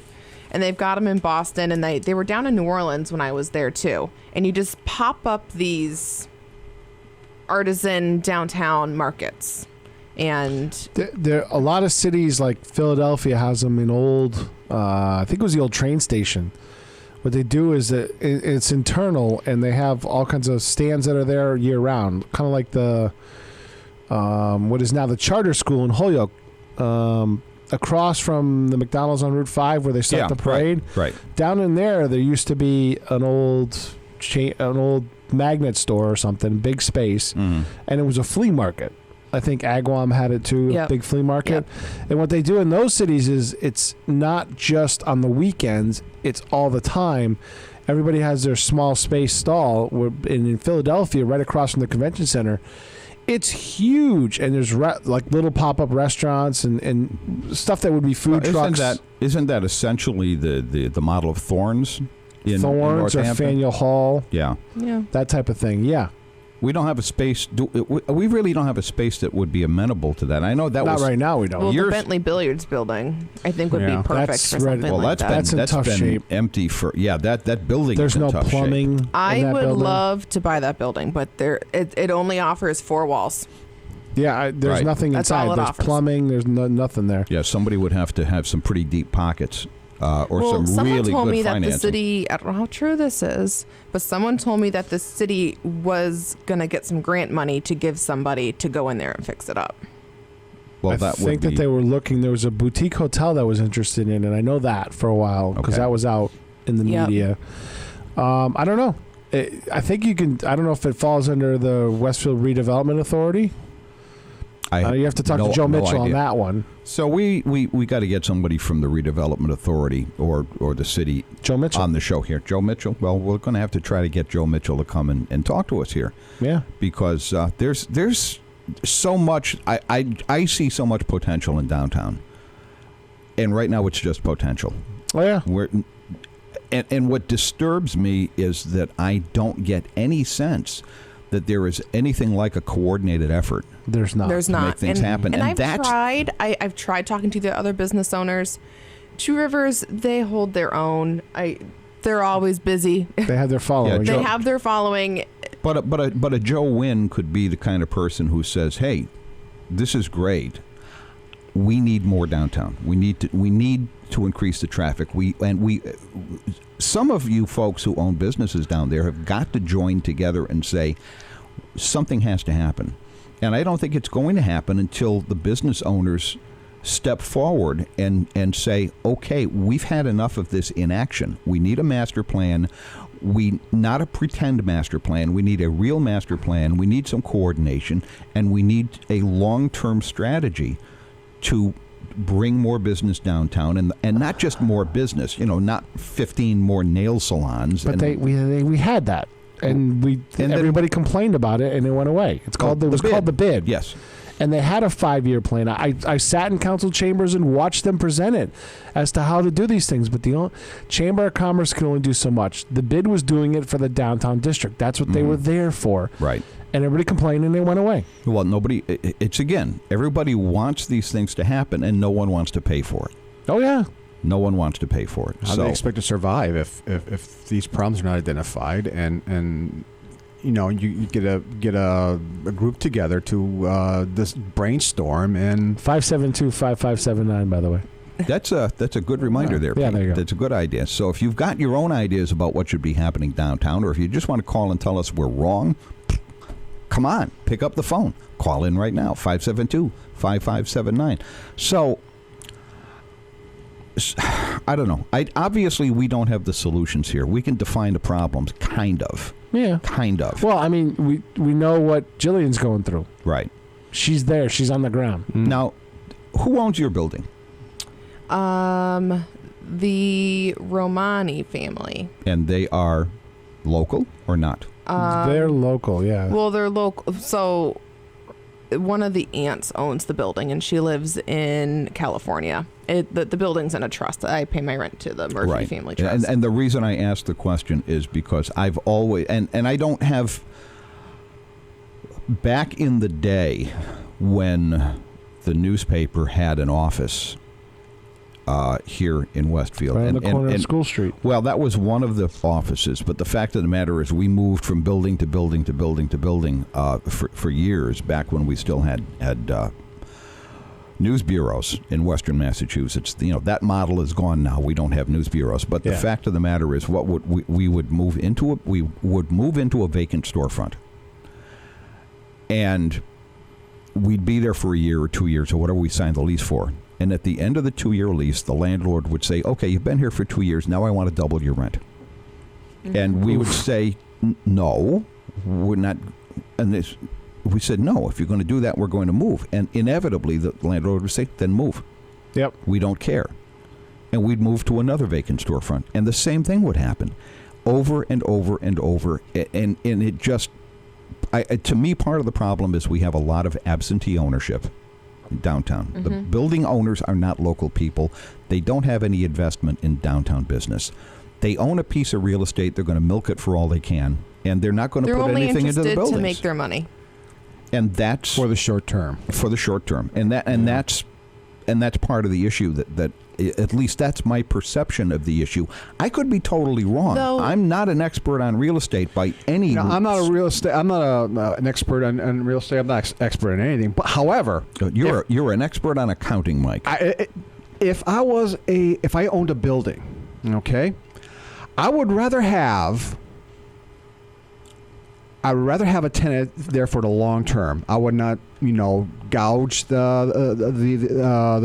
And they've got them in Boston. And they were down in New Orleans when I was there, too. And you just pop up these artisan downtown markets. And There a lot of cities like Philadelphia has them in old, I think it was the old train station. What they do is that it's internal, and they have all kinds of stands that are there year round, kind of like the what is now the charter school in Holyoke, across from the McDonald's on Route 5 where they start the parade. Right. Down in there used to be an old magnet store or something, big space, and it was a flea market. I think Agawam had it too, a big flea market. Yep. And what they do in those cities is it's not just on the weekends, it's all the time. Everybody has their small space stall. In Philadelphia, right across from the convention center, it's huge. And there's like little pop-up restaurants and stuff that would be food trucks. Isn't that essentially the model of Thorns? Thorns or Faneuil Hall. Yeah. That type of thing, yeah. We don't have a space. We really don't have a space that would be amenable to that. I know that not was right now. We don't. Well, the Bentley Billiards building, I think, would be perfect for something like that. That's in tough shape. Empty for that building. There's is in no tough plumbing. Shape. I would love to buy that building, but it only offers 4 walls. Yeah, there's nothing That's inside. all it There's offers. plumbing. There's nothing there. Yeah, somebody would have to have some pretty deep pockets. Or some really told good me financing. that the city, I don't know how true this is, but someone told me that the city was going to get some grant money to give somebody to go in there and fix it up. Well, I think that they were looking. There was a boutique hotel that was interested in it. I know that for a while because that was out in the media. I don't know. I think you can. I don't know if it falls under the Westfield Redevelopment Authority. You have to talk to Joe Mitchell on that one. So we got to get somebody from the Redevelopment Authority or the city Joe Mitchell on the show here. Joe Mitchell. Well, we're going to have to try to get Joe Mitchell to come and talk to us here. Yeah. Because there's so much. I see so much potential in downtown, and right now it's just potential. Oh yeah. And what disturbs me is that I don't get any sense that there is anything like a coordinated effort. There's not. There's to not. make things happen. And And I've that's- tried. I've tried talking to the other business owners. Two Rivers, they hold their own. They're always busy. They have their following. They have their following. But a Joe Wynn could be the kind of person who says, "Hey, this is great. We need more downtown. We need to increase the traffic. Some of you folks who own businesses down there have got to join together and say something has to happen. And I don't think it's going to happen until the business owners step forward and say, okay, we've had enough of this inaction. We need a master plan. Not a pretend master plan. We need a real master plan. We need some coordination, and we need a long-term strategy to bring more business downtown, and not just more business. Not 15 more nail salons. But we had that, and everybody complained about it, and it went away. It was called the bid. Yes. And they had a 5-year plan. I sat in council chambers and watched them present it as to how to do these things. But the Chamber of Commerce can only do so much. The bid was doing it for the downtown district. That's what they were there for. Right. And everybody complained, and they went away. Well, everybody wants these things to happen, and no one wants to pay for it. Oh, yeah. No one wants to pay for it. How do they expect to survive if these problems are not identified and you get a group together to this brainstorm and 572-5579, by the way. That's a good reminder there. Yeah, Pete. there you go. That's a good idea. So if you've got your own ideas about what should be happening downtown, or if you just want to call and tell us we're wrong, come on, pick up the phone. Call in right now, 572-5579. So I don't know. Obviously, we don't have the solutions here. We can define the problems, kind of. Yeah. Kind of. Well, I mean, we know what Jillian's going through. Right. She's there. She's on the ground. Now, who owns your building? The Romani family. And they are local or not? They're local, yeah. Well, they're local. So one of the aunts owns the building, and she lives in California. The building's in a trust. I pay my rent to the Murphy family trust. And the reason I asked the question is because I've always, and I don't have, back in the day when the newspaper had an office here in Westfield. Right on the corner of School Street. Well, that was one of the offices, but the fact of the matter is we moved from building to building to building to building for years, back when we still had news bureaus in Western Massachusetts. That model is gone now. We don't have news bureaus. But the fact of the matter is, what would we would move into a vacant storefront, and we'd be there for a year or 2 years or whatever we signed the lease for. And at the end of the 2-year lease, the landlord would say, "Okay, you've been here for 2 years. Now I want to double your rent." Mm-hmm. And we would say, "No, we're not." And we said, "No, if you're going to do that, we're going to move." And inevitably, the landlord would say, "Then move." Yep. We don't care. And we'd move to another vacant storefront. And the same thing would happen over and over and over. And it just, to me, part of the problem is we have a lot of absentee ownership downtown. Mm-hmm. The building owners are not local people. They don't have any investment in downtown business. They own a piece of real estate. They're going to milk it for all they can. And they're not going to put anything into the buildings. They're only interested to make their money. And that's for the short term. For the short term, that's part of the issue. That at least that's my perception of the issue. I could be totally wrong. I'm not an expert on real estate by any. No, I'm not a real estate. I'm not an expert on real estate. I'm not expert in anything. But however, you're an export on accounting, Mike. If I owned a building, okay, I would rather have a tenant there for the long term. I would not, gouge the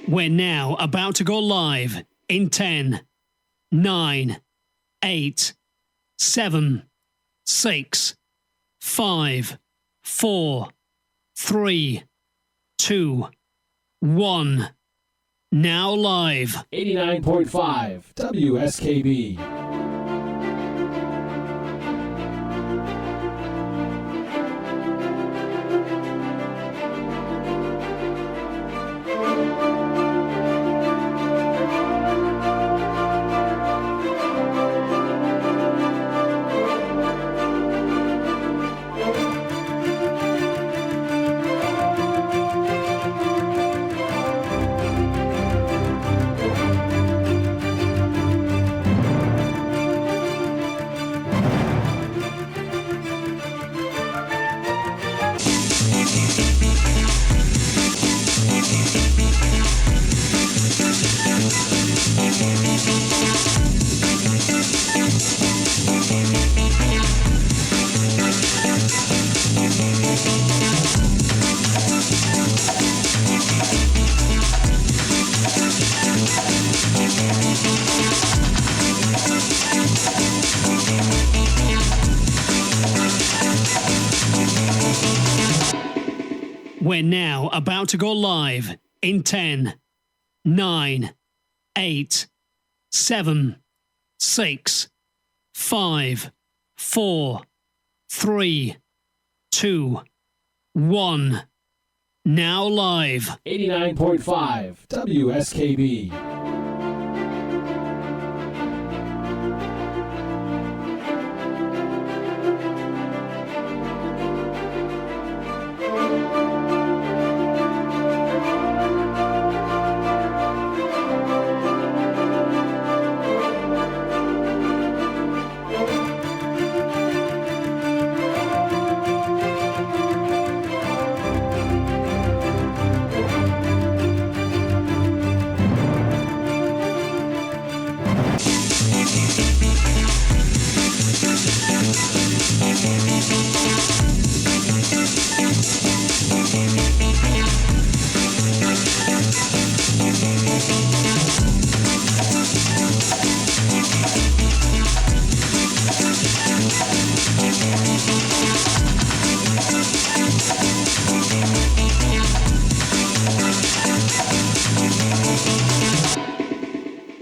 We're now about to go live in 10, 9, 8, 7, 6, 5, 4, 3, 2, 1. Now live. 89.5 WSKB. We're now about to go live in 10, 9, 8, 7, 6, 5, 4, 3, 2, 1. Now live. 89.5 WSKB.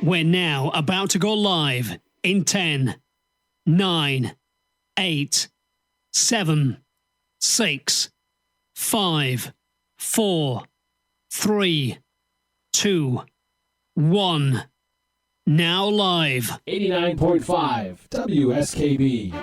We're now about to go live in 10, 9, 8, 7, 6, 5, 4, 3, 2, 1. Now live. 89.5 WSKB.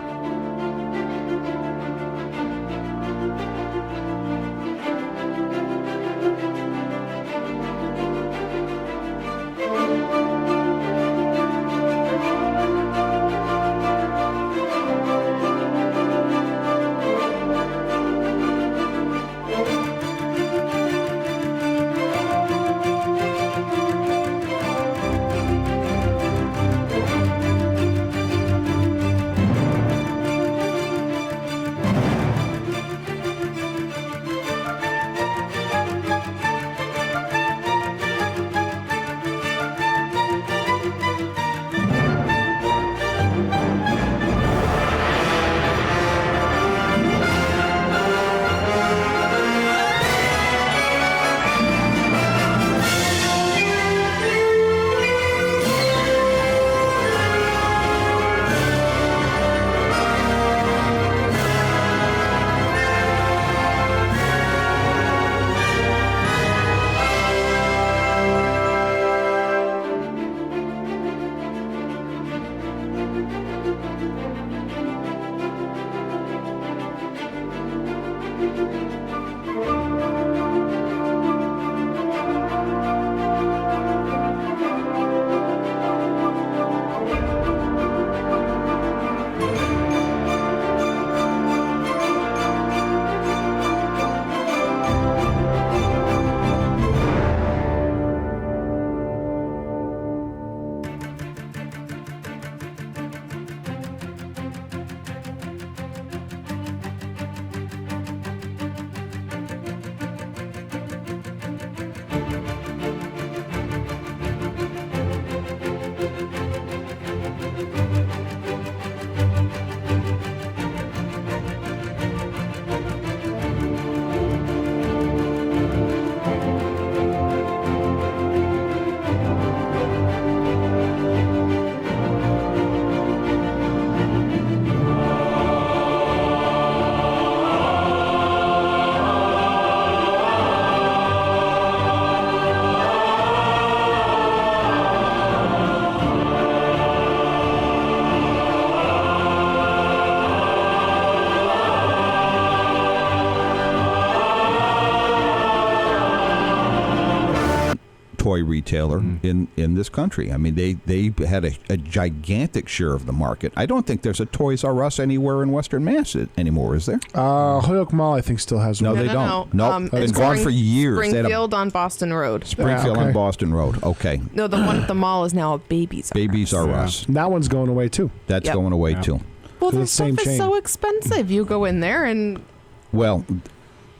toy retailer in this country. I mean, they had a gigantic share of the market. I don't think there's a Toys R Us anywhere in Western Mass anymore, is there? Holyoke Mall, I think, still has one. No, they don't. No, It's it's gone for years. They had a Springfield on Boston Road. Springfield on Boston Road. Okay. No, the one at the mall is now a Babies R Us. Babies R Us. That one's going away, too. That's Yep. going away, too. Well, the the same stuff is chain. so expensive. You go in there and Well,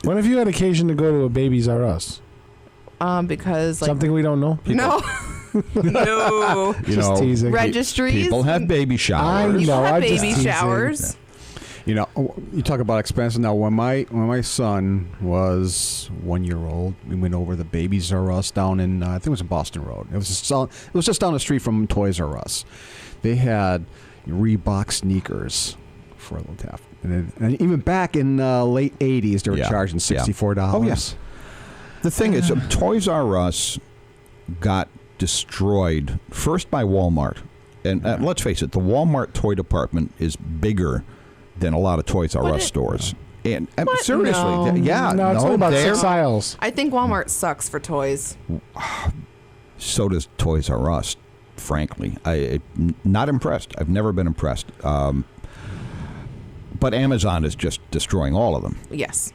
When have you had occasion to go to a Babies R Us? because like Something we don't know? no, no you Just know, teasing. registries. people have baby showers. I People know, have I just baby teasing. showers. You know, you talk about expensive. Now, when my son was 1 year old, we went over the Babies R Us down in I think it was in Boston Road. It was just down the street from Toys R Us. They had Reebok sneakers for a little tap, and even back in late '80s, they were charging $64. Oh yes. The thing is, Toys R Us got destroyed first by Walmart, and let's face it, the Walmart toy department is bigger than a lot of Toys R Us stores. And seriously, No. No, it's only about 6 aisles. I think Walmart sucks for toys. So does Toys R Us. Frankly, not impressed. I've never been impressed. But Amazon is just destroying all of them. Yes.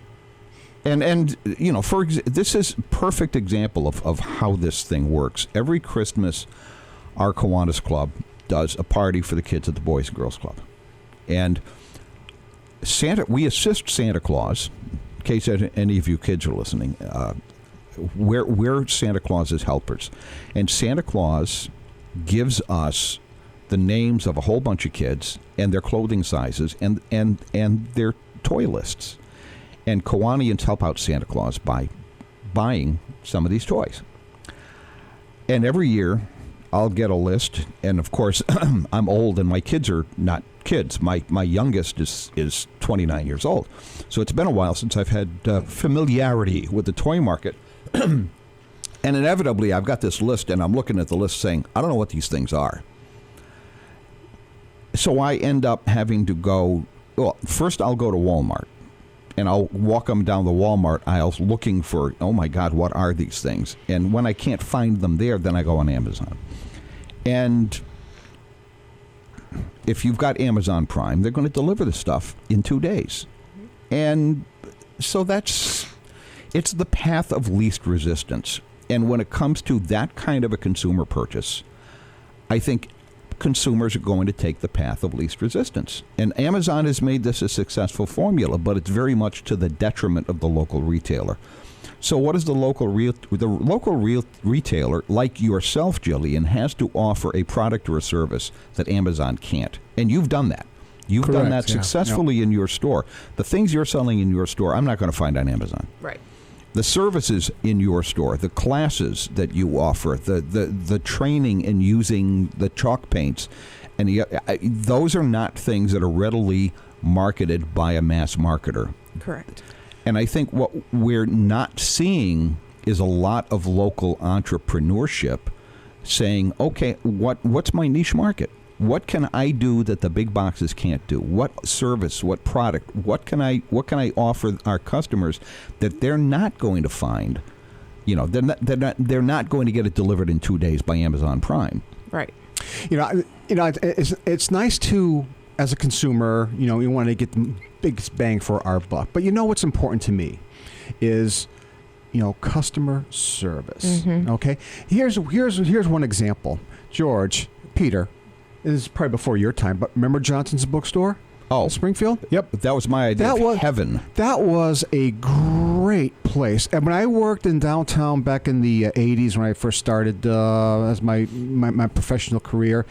And you know, this is a perfect example of how this thing works. Every Christmas, our Kiwanis Club does a party for the kids at the Boys and Girls Club. And we assist Santa Claus, in case any of you kids are listening, we're Santa Claus's helpers. And Santa Claus gives us the names of a whole bunch of kids and their clothing sizes and their toy lists. And Kiwanians help out Santa Claus by buying some of these toys. And every year, I'll get a list. And of course, I'm old and my kids are not kids. My youngest is 29 years old. So it's been a while since I've had familiarity with the toy market. And inevitably, I've got this list, and I'm looking at the list saying, I don't know what these things are. So I end up having to go, well, first I'll go to Walmart, and I'll walk them down the Walmart aisles looking for, oh my God, what are these things? And when I can't find them there, then I go on Amazon. And if you've got Amazon Prime, they're going to deliver the stuff in 2 days. And so it's the path of least resistance. And when it comes to that kind of a consumer purchase, I think consumers are going to take the path of least resistance. And Amazon has made this a successful formula, but it's very much to the detriment of the local retailer. So what is the local retailer, like yourself, Jillian, has to offer a product or a service that Amazon can't. And you've done that. You've done that successfully in your store. The things you're selling in your store, I'm not going to find on Amazon. Right. The services in your store, the classes that you offer, the training in using the chalk paints, and those are not things that are readily marketed by a mass marketer. Correct. And I think what we're not seeing is a lot of local entrepreneurship saying, okay, what's my niche market? What can I do that the big boxes can't do? What service, what product, what can I offer our customers that they're not going to find? You know, they're not going to get it delivered in 2 days by Amazon Prime. Right. It's nice to, as a consumer, we want to get the biggest bang for our buck. But what's important to me is, customer service. Mm-hmm. Okay. Here's one example. George, Peter. This is probably before your time, but remember Johnson's bookstore? Oh, in Springfield? Yep. That was my idea. That was heaven. That was a great place. And when I worked in downtown back in the 80s, when I first started as my professional career,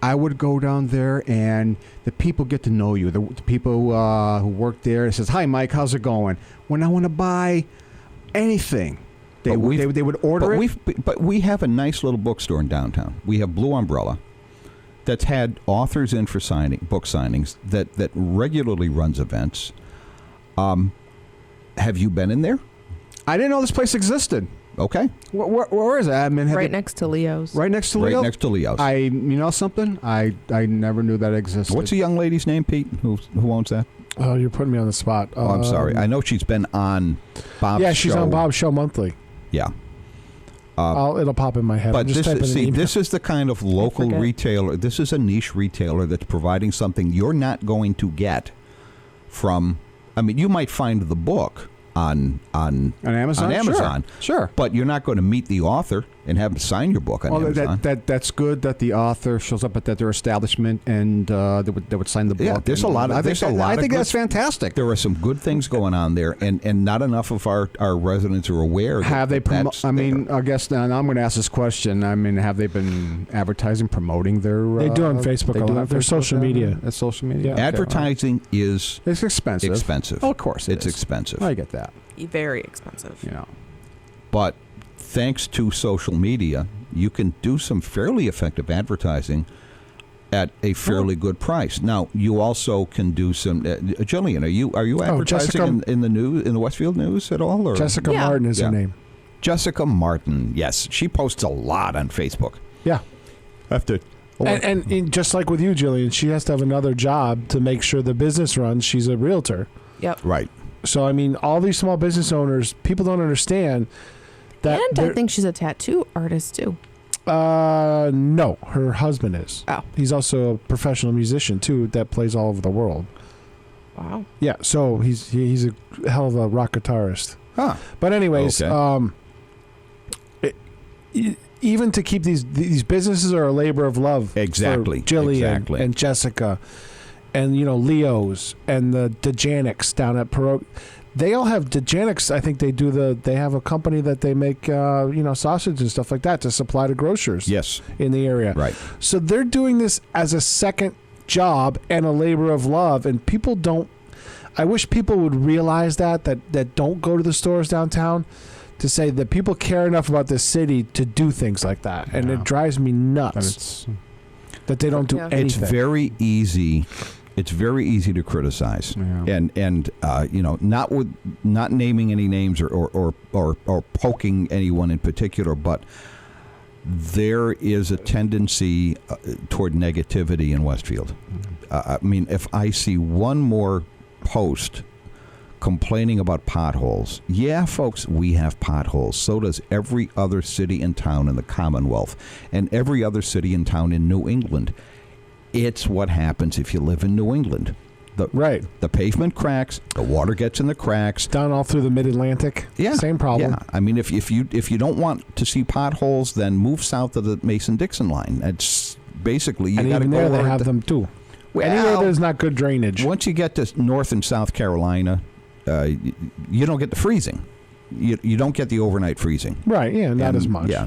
I would go down there and the people get to know you. The people who work there, it says, "Hi, Mike, how's it going?" When I want to buy anything, they would order it. But we have a nice little bookstore in downtown. We have Blue Umbrella. That's had authors in for book signings, that regularly runs events. Have you been in there? I didn't know this place existed. Okay. Where is it? Right next to Leo's. Right next to Leo's? Right next to Leo's. Something? I never knew that existed. What's the young lady's name, Pete, who owns that? Oh, you're putting me on the spot. Oh, I'm sorry. I know she's been on Bob's show. Yeah, she's on Bob's show monthly. Yeah. It'll pop in my head. But I'm just typing an email. this is the kind of local forget. retailer. This is a niche retailer that's providing something you're not going to get from. I mean, you might find the book on Amazon? Sure. But you're not going to meet the author and have him sign your book on Amazon. That's good that the author shows up at their establishment and they would sign the book. Yeah, there's a lot of. I think that's fantastic. There are some good things going on there, and not enough of our residents are aware. Have they? That's I mean, there. I guess now I'm going to ask this question. I mean, have they been advertising, promoting their? They do on Facebook a lot. Their social media. It's social media. Yeah. Okay, Advertising is it's expensive. expensive. Oh, of course, it's is. expensive. I get that. Very expensive. You know, But thanks to social media, you can do some fairly effective advertising at a fairly good price. Now, you also can do some. Jillian, are you advertising in the news, in the Westfield News at all? Or? Jessica Martin is her name. Jessica Martin. Yes, she posts a lot on Facebook. Yeah. After. And just like with you, Jillian, she has to have another job to make sure the business runs. She's a realtor. Yep. Right. So, I mean, all these small business owners, people don't understand that. And I think she's a tattoo artist, too. No, her husband is. Oh. He's also a professional musician, too, that plays all over the world. Wow. Yeah, so he's a hell of a rock guitarist. Huh. But anyways, Okay. even to keep these businesses are a labor of love. Exactly. For Jillian Exactly. and Jessica and, Leo's and the Dejanics down at Perot. They all have Dejanics. I think they have a company that they make, sausage and stuff like that to supply to grocers. Yes. In the area. Right. So they're doing this as a second job and a labor of love. And people don't, I wish people would realize that don't go to the stores downtown, to say that people care enough about this city to do things like that. And it drives me nuts that they don't do anything. It's very easy. It's very easy to criticize, and not naming any names or poking anyone in particular, but there is a tendency toward negativity in Westfield. I mean, if I see one more post complaining about potholes, yeah, folks, we have potholes. So does every other city and town in the Commonwealth, and every other city and town in New England. It's what happens if you live in New England. The pavement cracks, the water gets in the cracks. Down all through the Mid-Atlantic. Yeah. Same problem. Yeah. I mean, if you don't want to see potholes, then move south of the Mason-Dixon line. That's basically, you got to go there over they have them too. Well, anywhere there's not good drainage. Once you get to North and South Carolina, you don't get the freezing. You don't get the overnight freezing. Right, yeah, not as much. Yeah.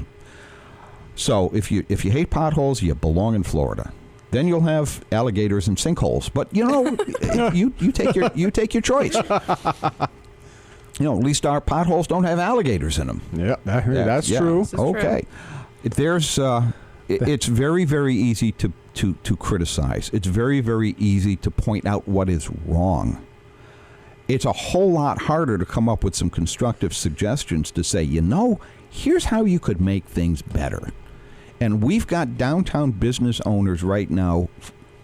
So if you hate potholes, you belong in Florida. Then you'll have alligators and sinkholes. But you take your choice. At least our potholes don't have alligators in them. Yeah, that's true. Okay. There's it's very, very easy to criticize. It's very, very easy to point out what is wrong. It's a whole lot harder to come up with some constructive suggestions to say, here's how you could make things better. And we've got downtown business owners right now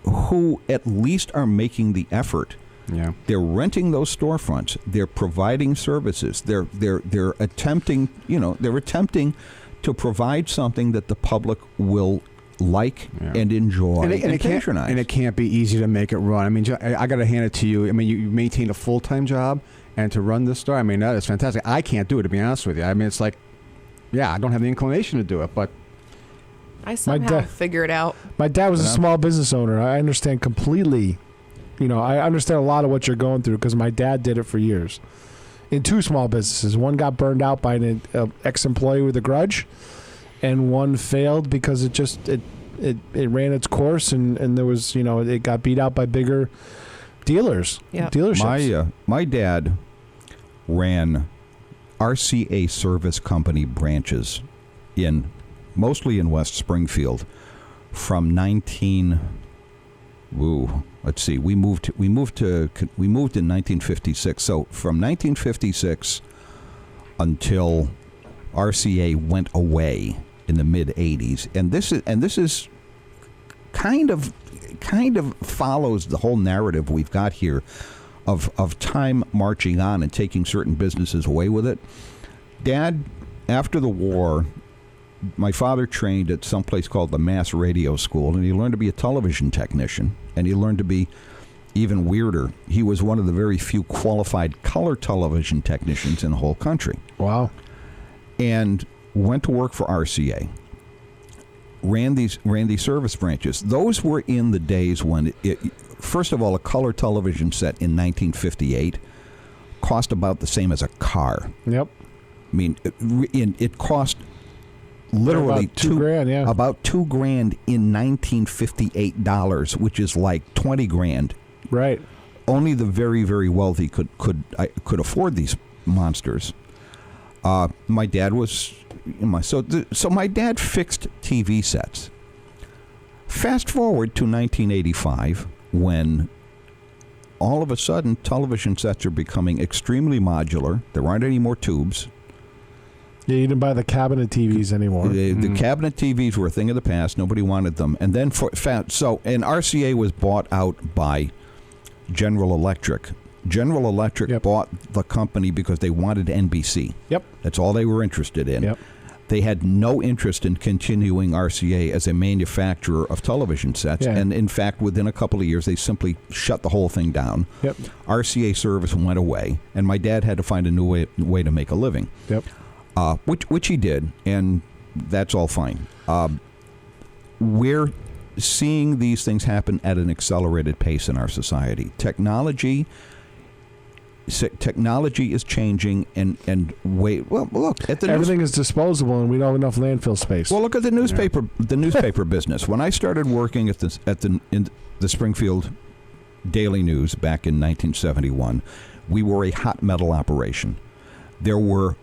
who at least are making the effort. Yeah. They're renting those storefronts. They're providing services. They're attempting, they're attempting to provide something that the public will like and enjoy and patronize. And it can't be easy to make it run. I mean, I got to hand it to you. I mean, you maintain a full-time job, and to run this store, I mean, that is fantastic. I can't do it, to be honest with you. I mean, it's like, I don't have the inclination to do it, but I somehow figure it out. My dad was a small business owner. I understand completely. I understand a lot of what you're going through because my dad did it for years in two small businesses. One got burned out by an ex-employee with a grudge, and one failed because it ran its course, and there was it got beat out by bigger dealerships. My dad ran RCA Service Company branches mostly in West Springfield from let's see, we moved in 1956. So from 1956 until RCA went away in the mid 80s, and this is kind of follows the whole narrative we've got here of time marching on and taking certain businesses away with it. Dad, after the war, my father trained at some place called the Mass Radio School, and he learned to be a television technician, and he learned to be even weirder. He was one of the very few qualified color television technicians in the whole country. Wow. And went to work for RCA. Ran these service branches. Those were in the days when first of all, a color television set in 1958 cost about the same as a car. Yep. I mean, it cost literally about $2,000, yeah. About $2,000 in 1958 which is like $20,000. Right. Only the very, very wealthy could afford these monsters. My dad was so my dad fixed TV sets. Fast forward to 1985, when all of a sudden television sets are becoming extremely modular. There aren't any more tubes. Yeah, you didn't buy the cabinet TVs anymore. The cabinet TVs were a thing of the past. Nobody wanted them. And then and RCA was bought out by General Electric. General Electric bought the company because they wanted NBC. Yep. That's all they were interested in. Yep. They had no interest in continuing RCA as a manufacturer of television sets. Yeah. And in fact, within a couple of years, they simply shut the whole thing down. Yep. RCA service went away, and my dad had to find a new way to make a living. Yep. Which he did, and that's all fine. We're seeing these things happen at an accelerated pace in our society. Technology is changing, and look at the everything is disposable, and we don't have enough landfill space. Well, look at the newspaper business. When I started working in the Springfield Daily News back in 1971, we were a hot metal operation. There were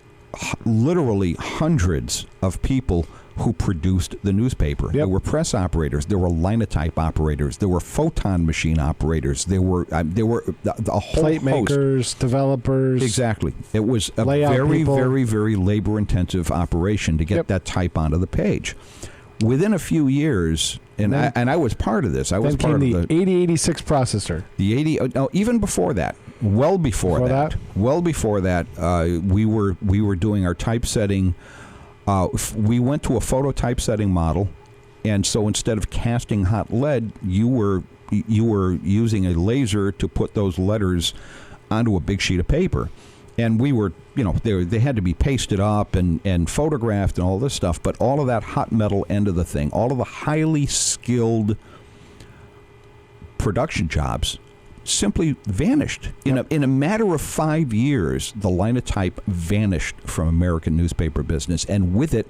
literally hundreds of people who produced the newspaper. There were press operators, there were linotype operators, there were photon machine operators, there were a whole plate makers, developers. Exactly. It was a layout very, people. very, very labor-intensive operation to get that type onto the page. Within a few years, and I was part of this. I was part of the the 8086 processor. The 80. No, even before that. Well before that. Well before that, we were doing our typesetting. We went to a photo typesetting model, and so instead of casting hot lead, you were using a laser to put those letters onto a big sheet of paper. And we were, they had to be pasted up and photographed and all this stuff. But all of that hot metal end of the thing, all of the highly skilled production jobs simply vanished. In a matter of 5 years, the linotype vanished from American newspaper business. And with it,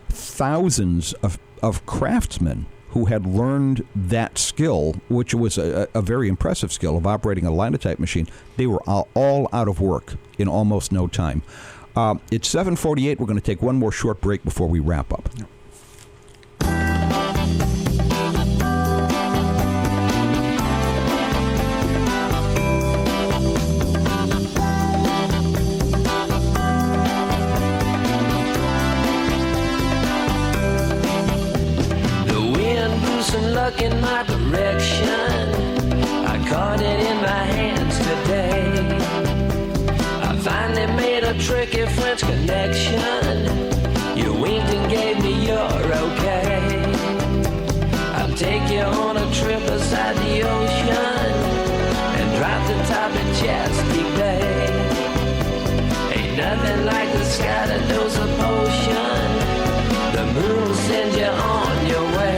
thousands of craftsmen who had learned that skill, which was a very impressive skill of operating a linotype machine, they were all out of work in almost no time. It's 7:48. We're going to take one more short break before we wrap up. Luck in my direction, I caught it in my hands today. I finally made a tricky French connection. You winked and gave me your okay. I'll take you on a trip beside the ocean and drop the top of Chesapeake Bay. Ain't nothing like the sky that knows a potion. The moon will send you on your way.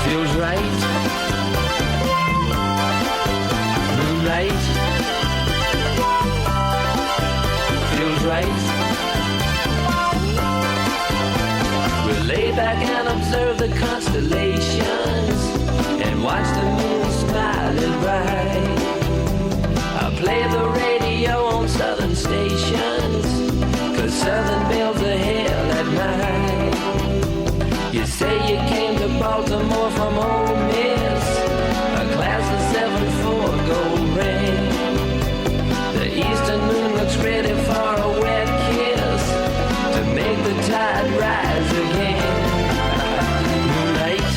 Feels right. Moonlight. Feels right. We'll lay back and observe the constellations and watch the moon smiling bright. I play the radio on southern stations, 'cause southern bells are hell at night. You say you came to Baltimore from Ole Miss, a class of 7-4 gold ring. The eastern moon looks ready for a wet kiss to make the tide rise again. Moonlight.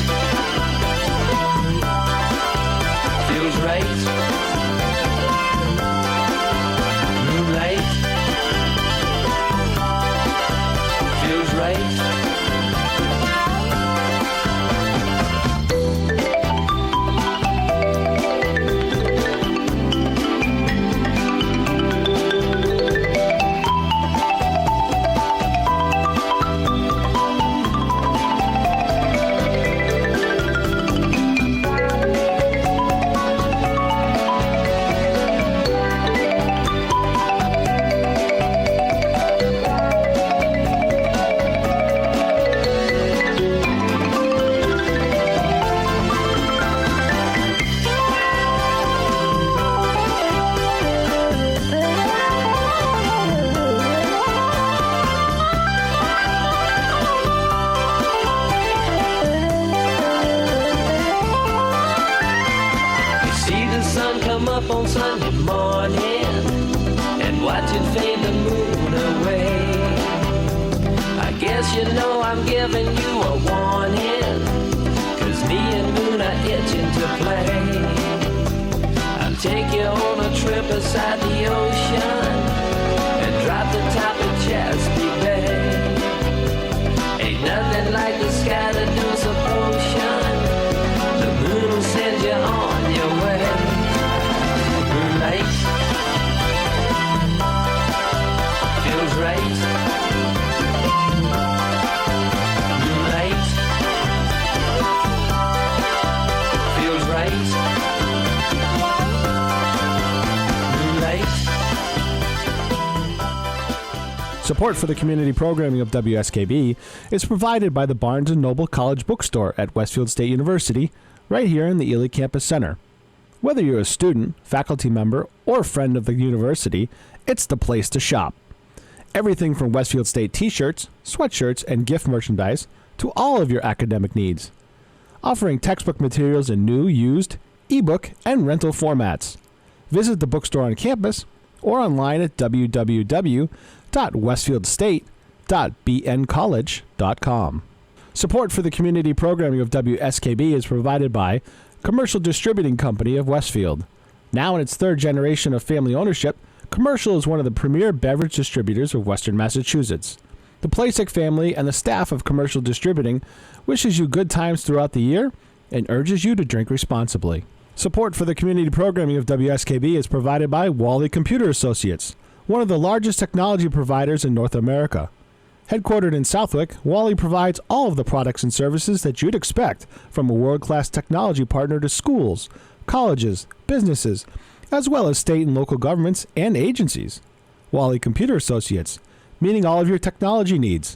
Sunday morning and watching fade the moon away. I guess you know I'm giving you a warning, 'cause me and Moon are itching to play. I'll take you on a trip beside the ocean and drop the top of Chesapeake Bay. Ain't nothing like the sky to do some potion. The moon will send you on your way. Moonlight feels right. Moonlight feels right. Moonlight. Support for the community programming of WSKB is provided by the Barnes & Noble College Bookstore at Westfield State University, right here in the Ely Campus Center. Whether you're a student, faculty member, or friend of the university, it's the place to shop. Everything from Westfield State t-shirts, sweatshirts, and gift merchandise to all of your academic needs. Offering textbook materials in new, used, ebook, and rental formats. Visit the bookstore on campus or online at www.westfieldstate.bncollege.com. Support for the community programming of WSKB is provided by Commercial Distributing Company of Westfield. Now in its third generation of family ownership, Commercial is one of the premier beverage distributors of Western Massachusetts. The Plasek family and the staff of Commercial Distributing wishes you good times throughout the year and urges you to drink responsibly. Support for the community programming of WSKB is provided by Wally Computer Associates, one of the largest technology providers in North America. Headquartered in Southwick, Wally provides all of the products and services that you'd expect from a world-class technology partner to schools, colleges, businesses, as well as state and local governments and agencies. Wally Computer Associates, meeting all of your technology needs.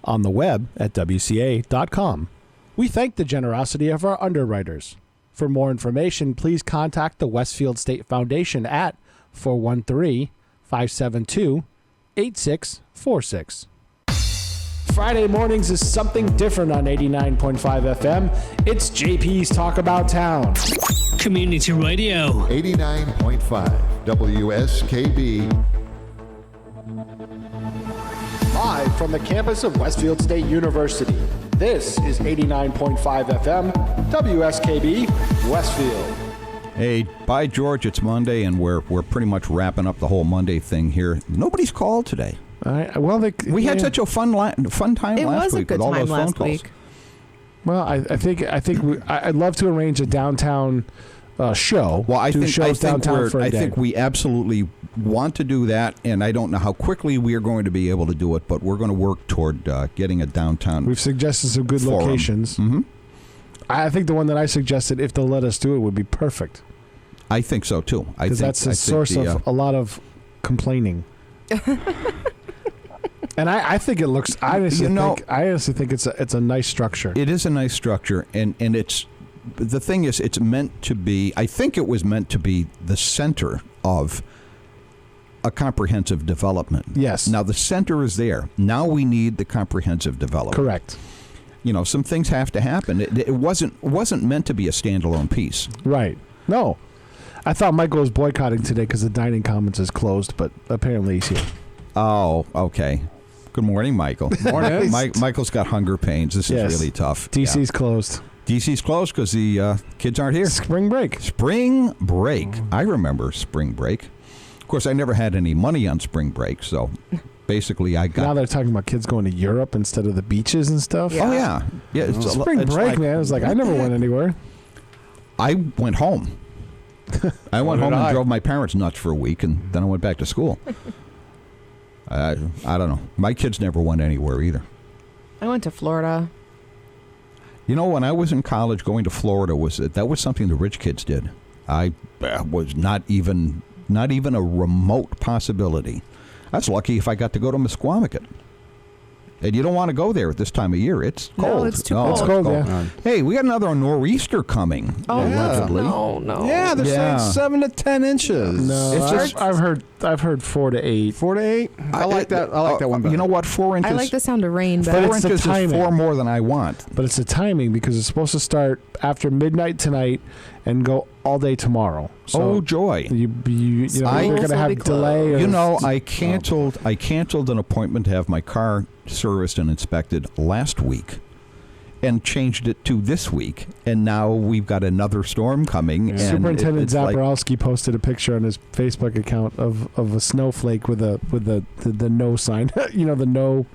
On the web at WCA.com. We thank the generosity of our underwriters. For more information, please contact the Westfield State Foundation at 413-572-8646. Friday mornings is something different on 89.5 FM. It's JP's Talk About Town. Community Radio. 89.5 WSKB. Live from the campus of Westfield State University, this is 89.5 FM, WSKB, Westfield. Hey, by George, it's Monday, and we're pretty much wrapping up the whole Monday thing here. Nobody's called today. We had such a fun time It last was a week good with all time those phone last calls. week. Well, I'd love to arrange a downtown show. Well, I Do think shows downtown for a I day. think we absolutely want to do that, and I don't know how quickly we are going to be able to do it, but we're going to work toward getting a downtown. We've suggested some good forum. locations. Mm-hmm. I think the one that I suggested, if they'll let us do it, would be perfect. I think so too. Because that's a source of a lot of complaining. And I think it looks. I honestly think it's a nice structure. It is a nice structure, and it's the thing is, it's meant to be. I think it was meant to be the center of a comprehensive development. Yes. Now the center is there. Now we need the comprehensive development. Correct. You know, some things have to happen. It wasn't meant to be a standalone piece. Right. No. I thought Michael was boycotting today because the dining commons is closed, but apparently he's here. Oh, okay. Good morning, Michael. Morning. Michael's got hunger pains. This is really tough. DC's closed. DC's closed because the kids aren't here. Spring break. Spring break. I remember spring break. Of course, I never had any money on spring break, so basically I got... Now they're talking about kids going to Europe instead of the beaches and stuff. Oh, yeah. Yeah. It's spring break, man. It was like, I never went anywhere. I went home. I went home and I. drove my parents nuts for a week, and then I went back to school. I don't know. My kids never went anywhere either. I went to Florida. You know, when I was in college, going to Florida was something the rich kids did. I was not even a remote possibility. I was lucky if I got to go to Misquamicut. And you don't want to go there at this time of year. It's cold. No, it's too cold. It's cold, yeah. Hey, we got another nor'easter coming. Oh, allegedly. no. Yeah, they're Yeah. saying 7 to 10 inches. No, It's I've heard 4 to 8. 4 to 8. I like that. I like that one better. You know what? 4 inches. I like the sound of rain But better. 4 it's the inches is timing. 4 more than I want. But it's the timing because it's supposed to start after midnight tonight and go all day tomorrow. So Oh, joy. You know, I- you're going to Schools will be have delay. Or, You know, I canceled an appointment to have my car serviced and inspected last week, and changed it to this week. And now we've got another storm coming. And Superintendent it's like, Zaporowski posted a picture on his Facebook account of a snowflake with the no sign. You know, the no.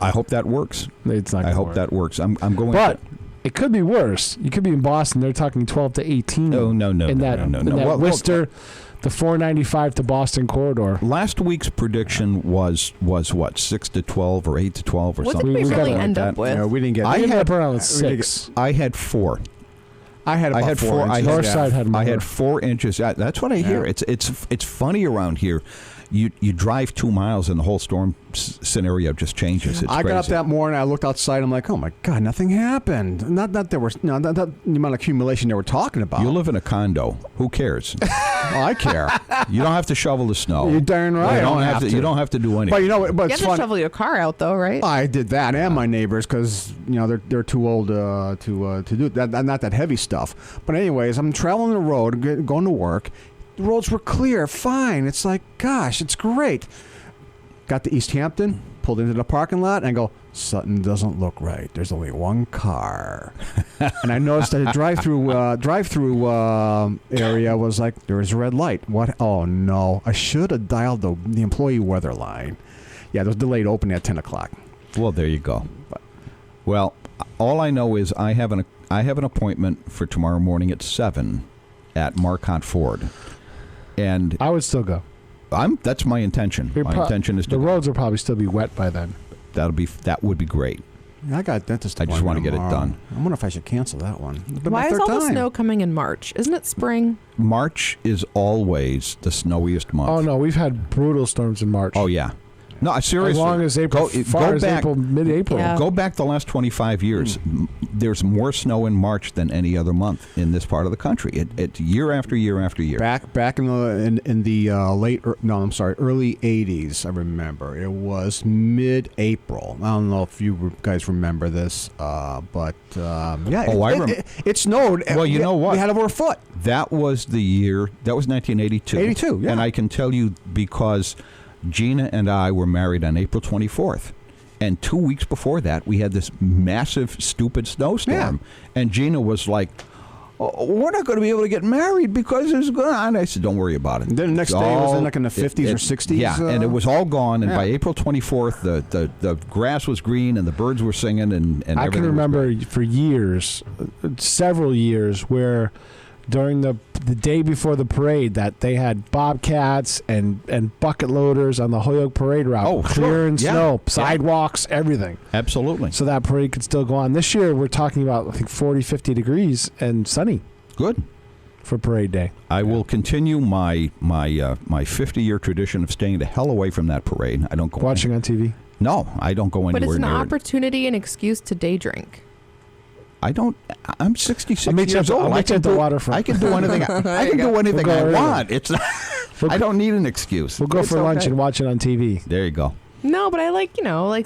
I hope that works. It's not. I gonna hope work. that works. I'm going. But it could be worse. You could be in Boston. They're talking 12 to 18. No. In that, no. in that Well, Worcester, the 495 to Boston corridor. last week's prediction was what, 6 to 12 or 8 to 12 or What something. did we We really gotta- end like up that. with? we didn't get. I I had had- up around we didn't 6. I had 4. I had about I had 4. inches. North side had more. I had 4 inches. That's what I hear. Yeah. It's funny around here. You drive 2 miles and the whole storm scenario just changes. It's I got up crazy. that morning. I looked outside. I'm like, oh my god, nothing happened. Not that there was not the amount of accumulation they were talking about. You live in a condo. Who cares? Oh, I care. You don't have to shovel the snow. You're darn right. You I don't don't have have to. to. You don't have to do anything. But you know, but You it's have to fun. shovel your car out, though, right? I did that, and my neighbors, because they're too old to do that. Not that heavy stuff. But anyways, I'm traveling the road, going to work. The roads were clear, fine. It's like, gosh, it's great. Got to East Hampton, pulled into the parking lot, and I go, something doesn't look right. There's only one car, and I noticed that the drive-through area was like, there was a red light. What? Oh no! I should have dialed the employee weather line. Yeah, it was delayed opening at 10 o'clock. Well, there you go. Well, all I know is I have an appointment for tomorrow morning at 7 at Marquette Ford, and I would still go. that's my intention. You're My pro- intention is to The go. roads will probably still be wet by then. That would be great. I got dentist. I just appointment wanna get it tomorrow. done. I wonder if I should cancel that one. It's been Why my is third all the time. snow coming in March? Isn't it spring? March is always the snowiest month. Oh no, we've had brutal storms in March. Oh yeah. No, seriously. As long as April, far as back. April, mid-April. Yeah. Go back the last 25 years. There's more snow in March than any other month in this part of the country. It year after year after year. Back in the early 80s, I remember. It was mid-April. I don't know if you guys remember this, but yeah. Oh, I remember. It snowed. Well, you know what? We had over a foot. That was the year. That was 1982. 82, yeah. And I can tell you because Gina and I were married on April 24th. And 2 weeks before that, we had this massive, stupid snowstorm. Yeah. And Gina was like, oh, we're not going to be able to get married because it's gone. I said, don't worry about it. Then the next day it was in the 50s or 60s. Yeah, and it was all gone. And by yeah. April 24th, the grass was green and the birds were singing. And I can everything was remember great. for years, several years, where during the day before the parade that they had bobcats and bucket loaders on the Holyoke parade route, Oh, sure. clearing Yeah. snow, Yeah. sidewalks, everything. Absolutely. So that parade could still go on. This year we're talking about, I think, 40, 50 degrees and sunny Good. for parade day. I will continue my 50-year tradition of staying the hell away from that parade. I don't go Watching on TV. No, I don't go But anywhere it's an near it. opportunity and excuse to day drink. I'm 66 I'll meet you years at the- old. I'll I meet you can at the do waterfront. I can do anything. I can do anything We'll I go early. want. It's not, I don't need an excuse. We'll go It's for lunch okay. and watch it on TV. There you go. No, but I like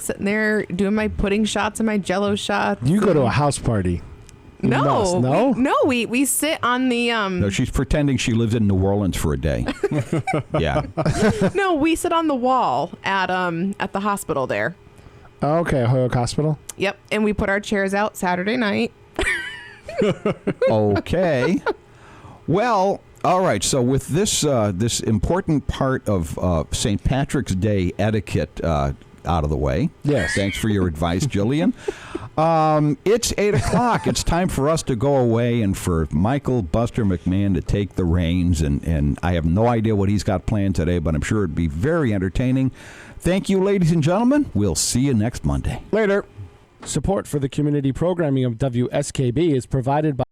sitting there doing my pudding shots and my Jello shots. You go to a house party. You must. No? We sit on the No, she's pretending she lives in New Orleans for a day. Yeah. no, we sit on the wall at the hospital there. Okay, Holyoke Hospital. Yep, and we put our chairs out Saturday night. Okay. Well, all right. So with this this important part of St. Patrick's Day etiquette out of the way. Yes. Thanks for your advice, Jillian. It's 8 o'clock. It's time for us to go away and for Michael Buster McMahon to take the reins. And I have no idea what he's got planned today, but I'm sure it'd be very entertaining. Thank you, ladies and gentlemen. We'll see you next Monday. Later. Support for the community programming of WSKB is provided by